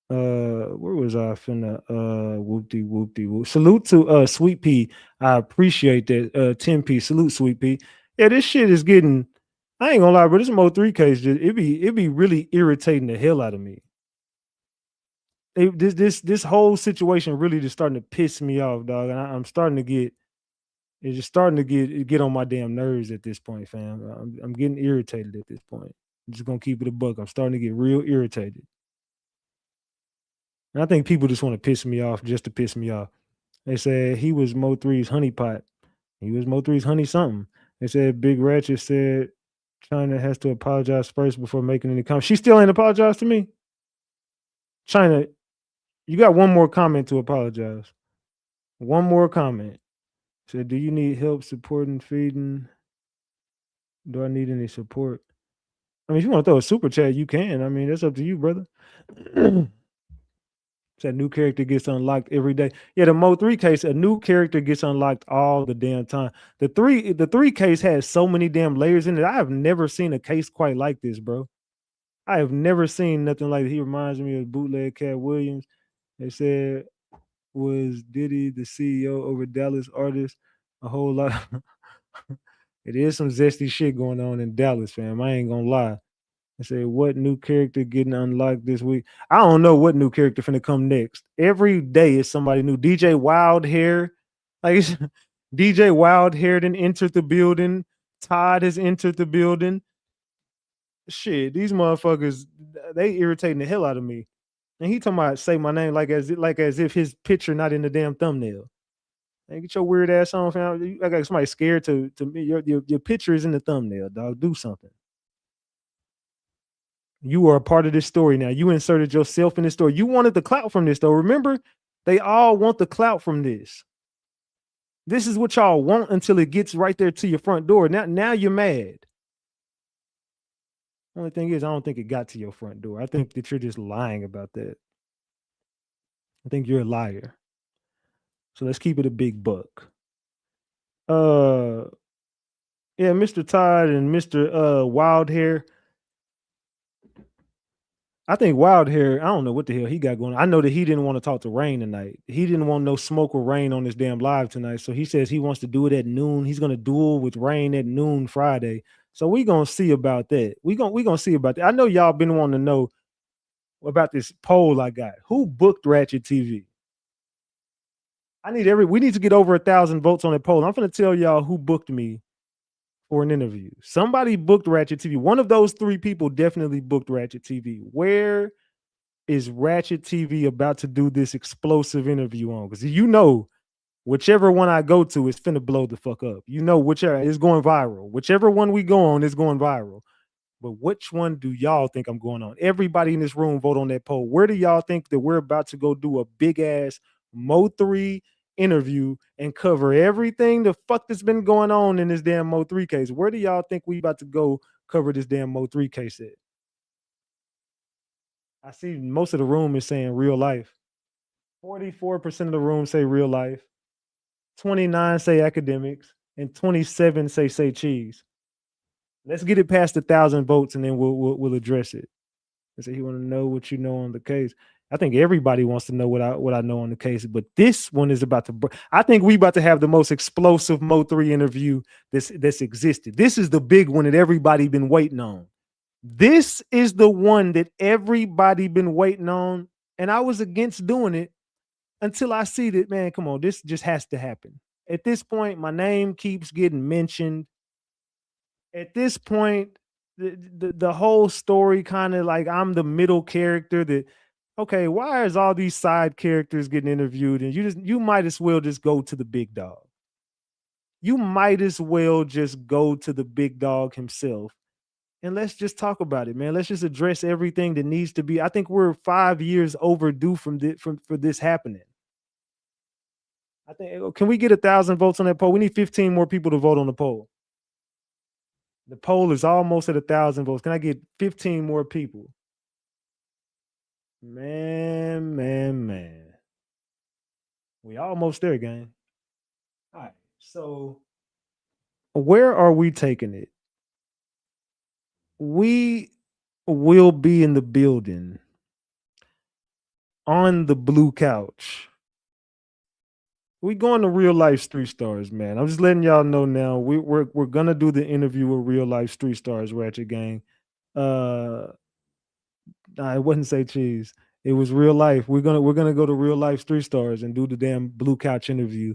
Where was I finna whoopty whoop. Salute to Sweet Pea. I appreciate that. 10p. Salute Sweet Pea. Yeah, this shit is getting, I ain't gonna lie, but this MO3 case, it be really irritating the hell out of me. This whole situation really just starting to piss me off, dog. And I'm starting to get, it's just starting to get on my damn nerves at this point, fam. I'm getting irritated at this point. I'm just gonna keep it a buck. I'm starting to get real irritated. And I think people just want to piss me off just to piss me off. They said he was MO3's honeypot. He was MO3's honey something. They said Big Ratchet said China has to apologize first before making any comments. She still ain't apologized to me. China, you got one more comment to apologize. One more comment. Said, do you need help supporting feeding? Do I need any support? I mean, if you want to throw a super chat, you can. I mean, that's up to you, brother. That new character gets unlocked every day. Yeah, the MO3 case, a new character gets unlocked all the damn time. The three case has so many damn layers in it. I have never seen a case quite like this, bro. I have never seen nothing like it. He reminds me of bootleg Cat Williams. They said, was Diddy the CEO over Dallas artists? A whole lot. It is some zesty shit going on in Dallas, fam. I ain't gonna lie. I said, what new character getting unlocked this week? I don't know what new character finna come next. Every day is somebody new. DJ Wildhair, like DJ Wildhair then entered the building. Todd has entered the building. Shit, these motherfuckers, they irritating the hell out of me. And he talking about say my name like as if his picture not in the damn thumbnail. Hey, get your weird ass on, fam. I got somebody scared to me. Your picture is in the thumbnail, dog. Do something. You are a part of this story now. You inserted yourself in this story. You wanted the clout from this, though. Remember, they all want the clout from this. This is what y'all want until it gets right there to your front door. Now you're mad. Only thing is, I don't think it got to your front door. I think that you're just lying about that. I think you're a liar. So let's keep it a big buck. Yeah, Mr. Todd and Mr. Wildhair. I think Wildhair, I don't know what the hell he got going on. I know that he didn't want to talk to Rain tonight. He didn't want no smoke with Rain on this damn live tonight. So he says he wants to do it at noon. He's going to duel with Rain at noon Friday. So we're going to see about that. We're going to see about that. I know y'all been wanting to know about this poll I got. Who booked RatchetTV? We need to get over 1,000 votes on that poll. I'm going to tell y'all who booked me for an interview. Somebody booked RatchetTV. One of those 3 people definitely booked RatchetTV. Where is RatchetTV about to do this explosive interview on? Because you know, whichever one I go to is finna blow the fuck up. You know, whichever is going viral. Whichever one we go on is going viral. But which one do y'all think I'm going on? Everybody in this room vote on that poll. Where do y'all think that we're about to go do a big ass MO3 interview and cover everything the fuck that's been going on in this damn MO3 case? Where do y'all think we about to go cover this damn MO3 case at? I see most of the room is saying real life. 44% of the room say real life. 29 say academics, and 27 say cheese. Let's get it past 1,000 votes, and then we'll address it. I say he want to know what you know on the case. I think everybody wants to know what I know on the case, but this one is about to. I think we about to have the most explosive MO3 interview that's existed. This is the big one that everybody been waiting on. This is the one that everybody been waiting on, and I was against doing it until I see that, man, come on, this just has to happen. At this point, my name keeps getting mentioned. At this point, the whole story kind of like I'm the middle character that, okay, why is all these side characters getting interviewed? And you might as well just go to the big dog. You might as well just go to the big dog himself. And let's just talk about it, man. Let's just address everything that needs to be. I think we're 5 years overdue for this happening. I think, can we get 1,000 votes on that poll? We need 15 more people to vote on the poll. The poll is almost at 1,000 votes. Can I get 15 more people? Man. We almost there, gang. All right. So where are we taking it? We will be in the building on the blue couch. We going to Real Life Street Stars, man. I'm just letting y'all know now. We're gonna do the interview with Real Life Street Stars, Ratchet Gang. I wouldn't say cheese. It was real life. We're gonna go to Real Life Street Stars and do the damn blue couch interview.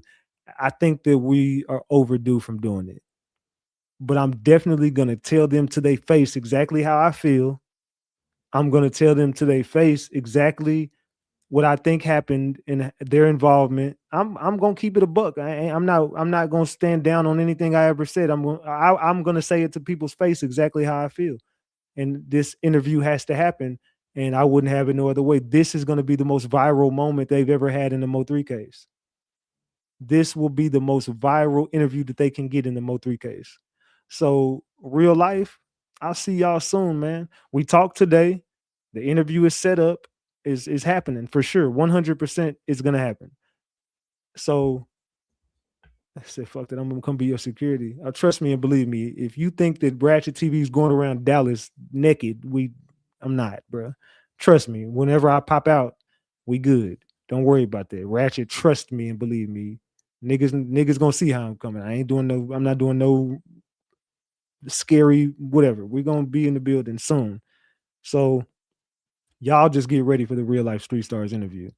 I think that we are overdue from doing it. But I'm definitely gonna tell them to their face exactly how I feel. I'm gonna tell them to their face exactly what I think happened in their involvement. I'm gonna keep it a buck. I'm not gonna stand down on anything I ever said. I'm gonna say it to people's face exactly how I feel. And this interview has to happen, and I wouldn't have it no other way. This is gonna be the most viral moment they've ever had in the MO3 case. This will be the most viral interview that they can get in the MO3 case. So Real Life, I'll see y'all soon, man. We talked today. The interview is set up. Is happening for sure. 100% is gonna happen. So I said, fuck that. I'm gonna come be your security. Trust me and believe me. If you think that RatchetTV is going around Dallas naked, I'm not, bro. Trust me. Whenever I pop out, we good. Don't worry about that. Ratchet, trust me and believe me. Niggas gonna see how I'm coming. I'm not doing no scary whatever. We're gonna be in the building soon. So y'all just get ready for the Real Life Street Stars interview.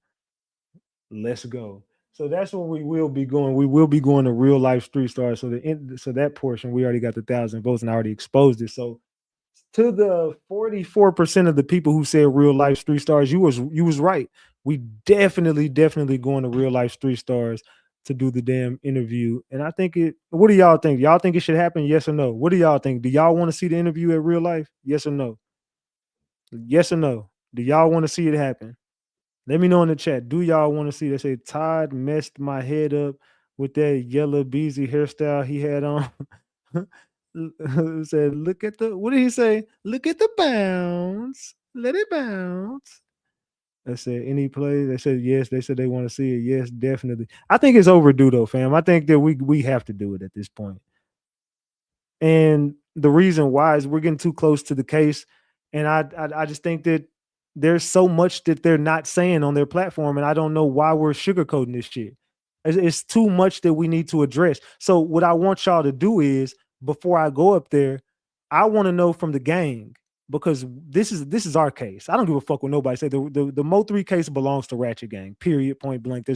Let's go. So that's where we will be going. We will be going to Real Life Street Stars. So that portion, we already got the 1,000 votes and I already exposed it. So to the 44% of the people who said Real Life Street Stars, you was right. We definitely going to Real Life Street Stars to do the damn interview. And I think what do y'all think? Y'all think it should happen? Yes or no? What do y'all think? Do y'all want to see the interview at Real Life? Yes or no? Yes or no? Do y'all want to see it happen? Let me know in the chat. Do y'all want to see? They say Todd messed my head up with that yellow beezy hairstyle he had on. Said, look at what did he say? Look at the bounce. Let it bounce. I said, any play? They said yes. They said they want to see it. Yes, definitely. I think it's overdue though, fam. I think that we have to do it at this point. And the reason why is we're getting too close to the case. And I just think that there's so much that they're not saying on their platform, and I don't know why we're sugarcoating this shit. It's too much that we need to address. So what I want y'all to do is, before I go up there, I want to know from the gang, because this is our case. I don't give a fuck what nobody said. The Mo3 case belongs to Ratchet Gang, period, point blank.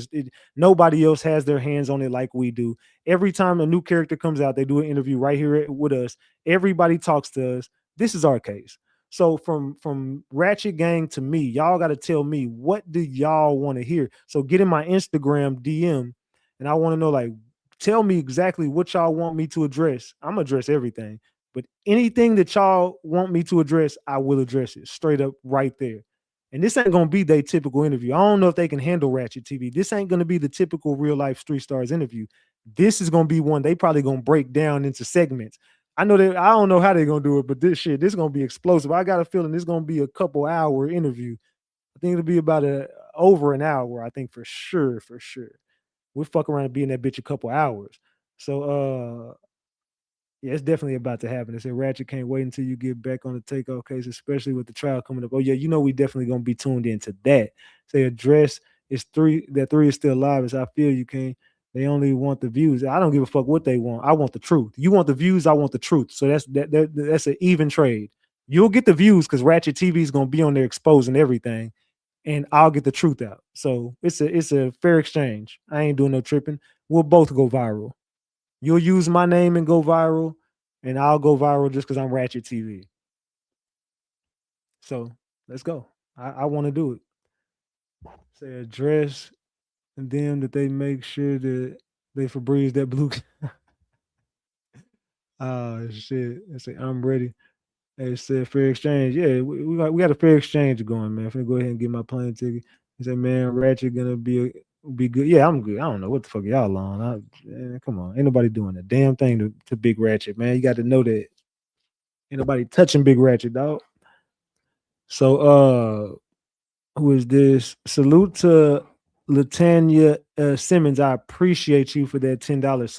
Nobody else has their hands on it like we do. Every time a new character comes out, they do an interview right here with us. Everybody talks to us. This is our case. So from Ratchet Gang to me, y'all got to tell me, what do y'all want to hear? So get in my Instagram DM, and I want to know, like, tell me exactly what y'all want me to address. I'm going to address everything. But anything that y'all want me to address, I will address it straight up right there. And this ain't going to be their typical interview. I don't know if they can handle RatchetTV. This ain't going to be the typical Real Life Street Stars interview. This is going to be one they probably going to break down into segments. I don't know how they're going to do it, but this is going to be explosive. I got a feeling this is going to be a couple hour interview. I think it'll be about over an hour, I think, for sure. We'll fuck around and be in that bitch a couple hours. So, yeah, it's definitely about to happen. They said Ratchet can't wait until you get back on the takeoff case, especially with the trial coming up. Oh, yeah, we definitely going to be tuned into that. Say address is 3, that 3 is still alive, as I feel you can. They only want the views. I don't give a fuck what they want. I want the truth. You want the views, I want the truth. So that's an even trade. You'll get the views because Ratchet TV is gonna be on there exposing everything, and I'll get the truth out. So it's a fair exchange. I ain't doing no tripping. We'll both go viral. You'll use my name and go viral, and I'll go viral just because I'm Ratchet TV. So let's go. I want to do it. Say address and them that they make sure that they Febreze that blue. Oh shit! I say I'm ready. They said fair exchange. Yeah, we got a fair exchange going, man. I'm finna go ahead and get my plane ticket. He said, man, Ratchet gonna be good. Yeah, I'm good. I don't know what the fuck y'all on. Come on, ain't nobody doing a damn thing to Big Ratchet, man. You got to know that ain't nobody touching Big Ratchet, dog. So who is this? Salute to Latanya Simmons. I appreciate you for that $10.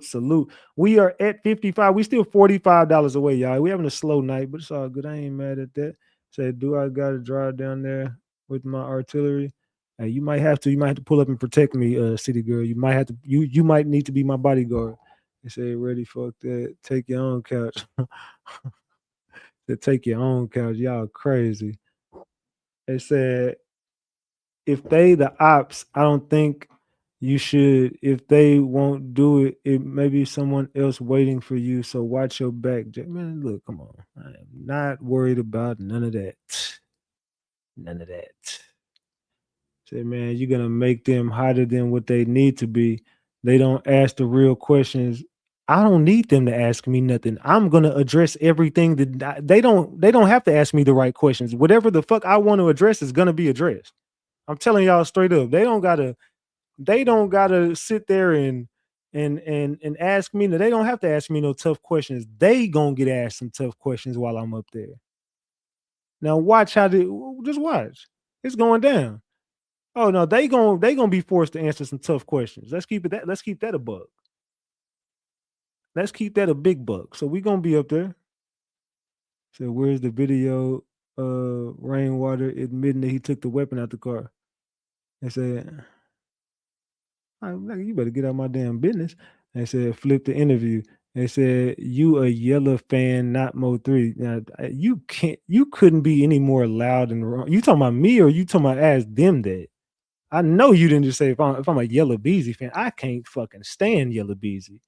Salute. We are at 55. We still $45 away, y'all. We having a slow night, but it's all good. I ain't mad at that. Say, do I gotta drive down there with my artillery? Hey, you might have to. You might have to pull up and protect me, city girl. You might have to. You might need to be my bodyguard. They say, ready, fuck that. Take your own couch. They take your own couch. Y'all crazy. They said, if they the ops, I don't think you should. If they won't do it, it may be someone else waiting for you. So watch your back. Man, look, come on. I am not worried about none of that. None of that. Say, man, you're gonna make them hotter than what they need to be. They don't ask the real questions. I don't need them to ask me nothing. I'm gonna address everything that they don't have to ask me the right questions. Whatever the fuck I want to address is gonna be addressed. I'm telling y'all straight up. They don't gotta sit there and ask me. They don't have to ask me no tough questions. They gonna get asked some tough questions while I'm up there. Now watch just watch. It's going down. Oh no, they gonna be forced to answer some tough questions. Let's keep that a buck. Let's keep that a big buck. So we gonna be up there. So where's the video? Rainwater admitting that he took the weapon out the car. They said, you better get out my damn business. They said, flip the interview. They said, you a Yella fan, not MO3. Now you couldn't be any more loud and wrong. You talking about me or you talking about ask them that? I know you didn't just say if I'm a Yella Beezy fan. I can't fucking stand Yella Beezy.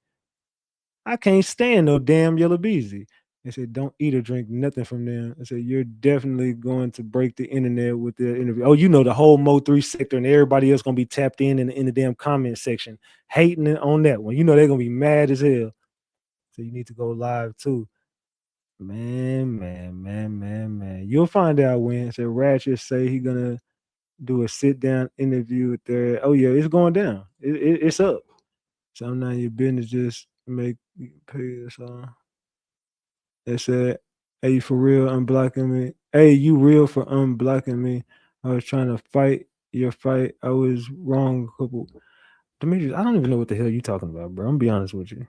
I can't stand no damn Yella Beezy. They said, don't eat or drink nothing from them. I said, you're definitely going to break the internet with the interview. Oh, you know, the whole MO3 sector and everybody else going to be tapped in the damn comment section, hating on that one. You know, they're going to be mad as hell. So you need to go live too. Man. You'll find out when. So Ratchet say he going to do a sit-down interview with their, oh yeah, it's going down. It's up. So I'm not your business, just make pay us on. They said, hey, you for real unblocking me? Hey, you real for unblocking me? I was trying to fight your fight. I was wrong a couple. Demetrius, I don't even know what the hell you talking about, bro. I'm gonna be honest with you.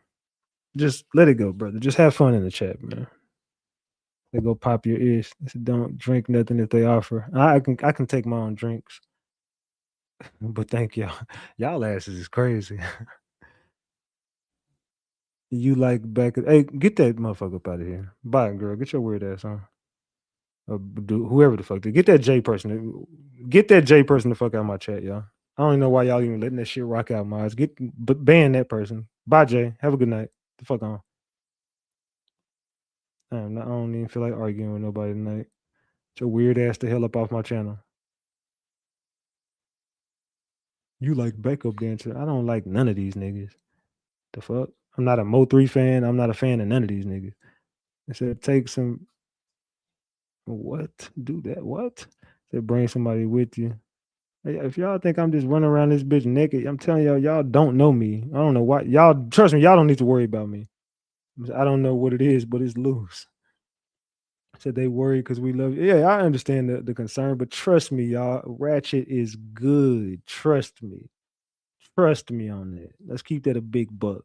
Just let it go, brother. Just have fun in the chat, man. They go pop your ears. They said, don't drink nothing if they offer. I can take my own drinks. But thank y'all. Y'all asses is crazy. You like back. Hey, get that motherfucker up out of here. Bye, girl. Get your weird ass on. Whoever the fuck. Get that J person. Get that J person the fuck out of my chat, y'all. I don't even know why y'all even letting that shit rock out my eyes. Ban that person. Bye, Jay. Have a good night. The fuck on. I don't even feel like arguing with nobody tonight. Get your weird ass the hell up off my channel. You like backup dancer. I don't like none of these niggas. The fuck? I'm not a MO3 fan. I'm not a fan of none of these niggas. They said take some. What? Do that? What? They bring somebody with you. Hey, if y'all think I'm just running around this bitch naked, I'm telling y'all don't know me. I don't know why. Y'all trust me. Y'all don't need to worry about me. I don't know what it is, but it's loose. Said they worry because we love you. Yeah, I understand the concern, but trust me, y'all. Ratchet is good. Trust me. Trust me on that. Let's keep that a big buck.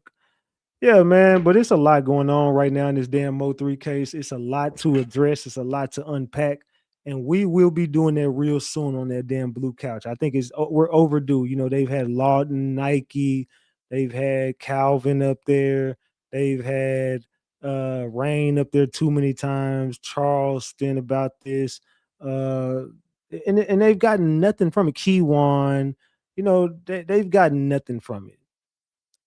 Yeah, man, but it's a lot going on right now in this damn MO3 case. It's a lot to address. It's a lot to unpack. And we will be doing that real soon on that damn blue couch. I think we're overdue. You know, they've had Lawton, Nike. They've had Calvin up there. They've had Rain up there too many times, Charleston about this, and they've gotten nothing from it. Keywan, you know, they've gotten nothing from it.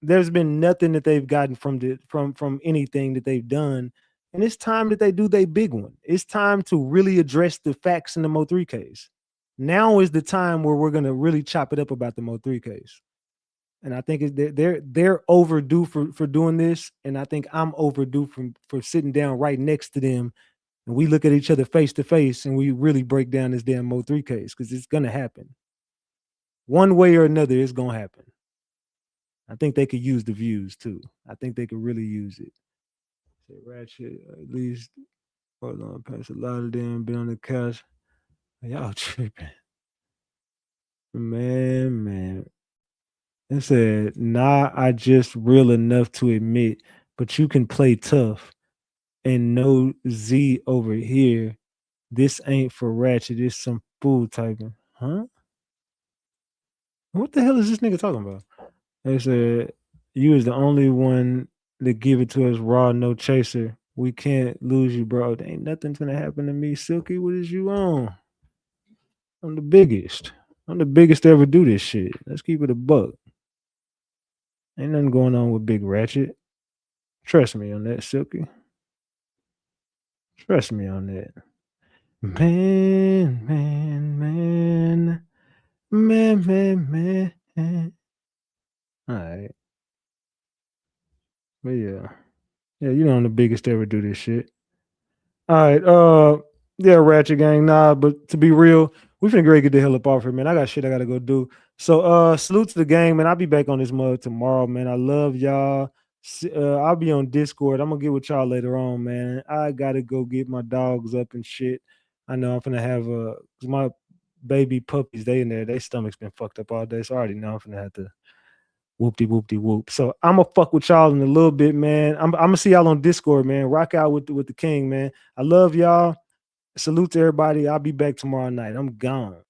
There's been nothing that they've gotten from anything that they've done. And it's time that they do their big one. It's time to really address the facts in the MO3 case. Now is the time where we're gonna really chop it up about the MO3 case. And I think they're overdue for doing this. And I think I'm overdue for sitting down right next to them, and we look at each other face to face and we really break down this damn MO3 case, because it's gonna happen. One way or another, it's gonna happen. I think they could use the views too. I think they could really use it. Say Ratchet, at least hold on, past a lot of them been on the couch. Y'all tripping. Man. It said, nah, I just real enough to admit, but you can play tough. And no Z over here. This ain't for Ratchet. It's some fool typing. Huh? What the hell is this nigga talking about? They said, you is the only one that give it to us raw, no chaser. We can't lose you, bro. There ain't nothing gonna happen to me. Silky, what is you on? I'm the biggest. I'm the biggest to ever do this shit. Let's keep it a buck. Ain't nothing going on with Big Ratchet. Trust me on that, Silky. Trust me on that. Man. All right. But yeah, you know I'm the biggest to ever do this shit. All right, yeah, Ratchet Gang, nah, but to be real, we finna get the hell up off here, man. I got shit I gotta go do. So salute to the gang, man. I'll be back on this mug tomorrow, man. I love y'all. I'll be on Discord. I'm gonna get with y'all later on, man. I gotta go get my dogs up and shit. I know I'm finna have my baby puppies, they in there, their stomach's been fucked up all day, so I already know I'm finna have to whoop. So I'm gonna fuck with y'all in a little bit, man. I'm gonna see y'all on Discord, man. Rock out with the king, man. I love y'all. Salute to everybody. I'll be back tomorrow night. I'm gone.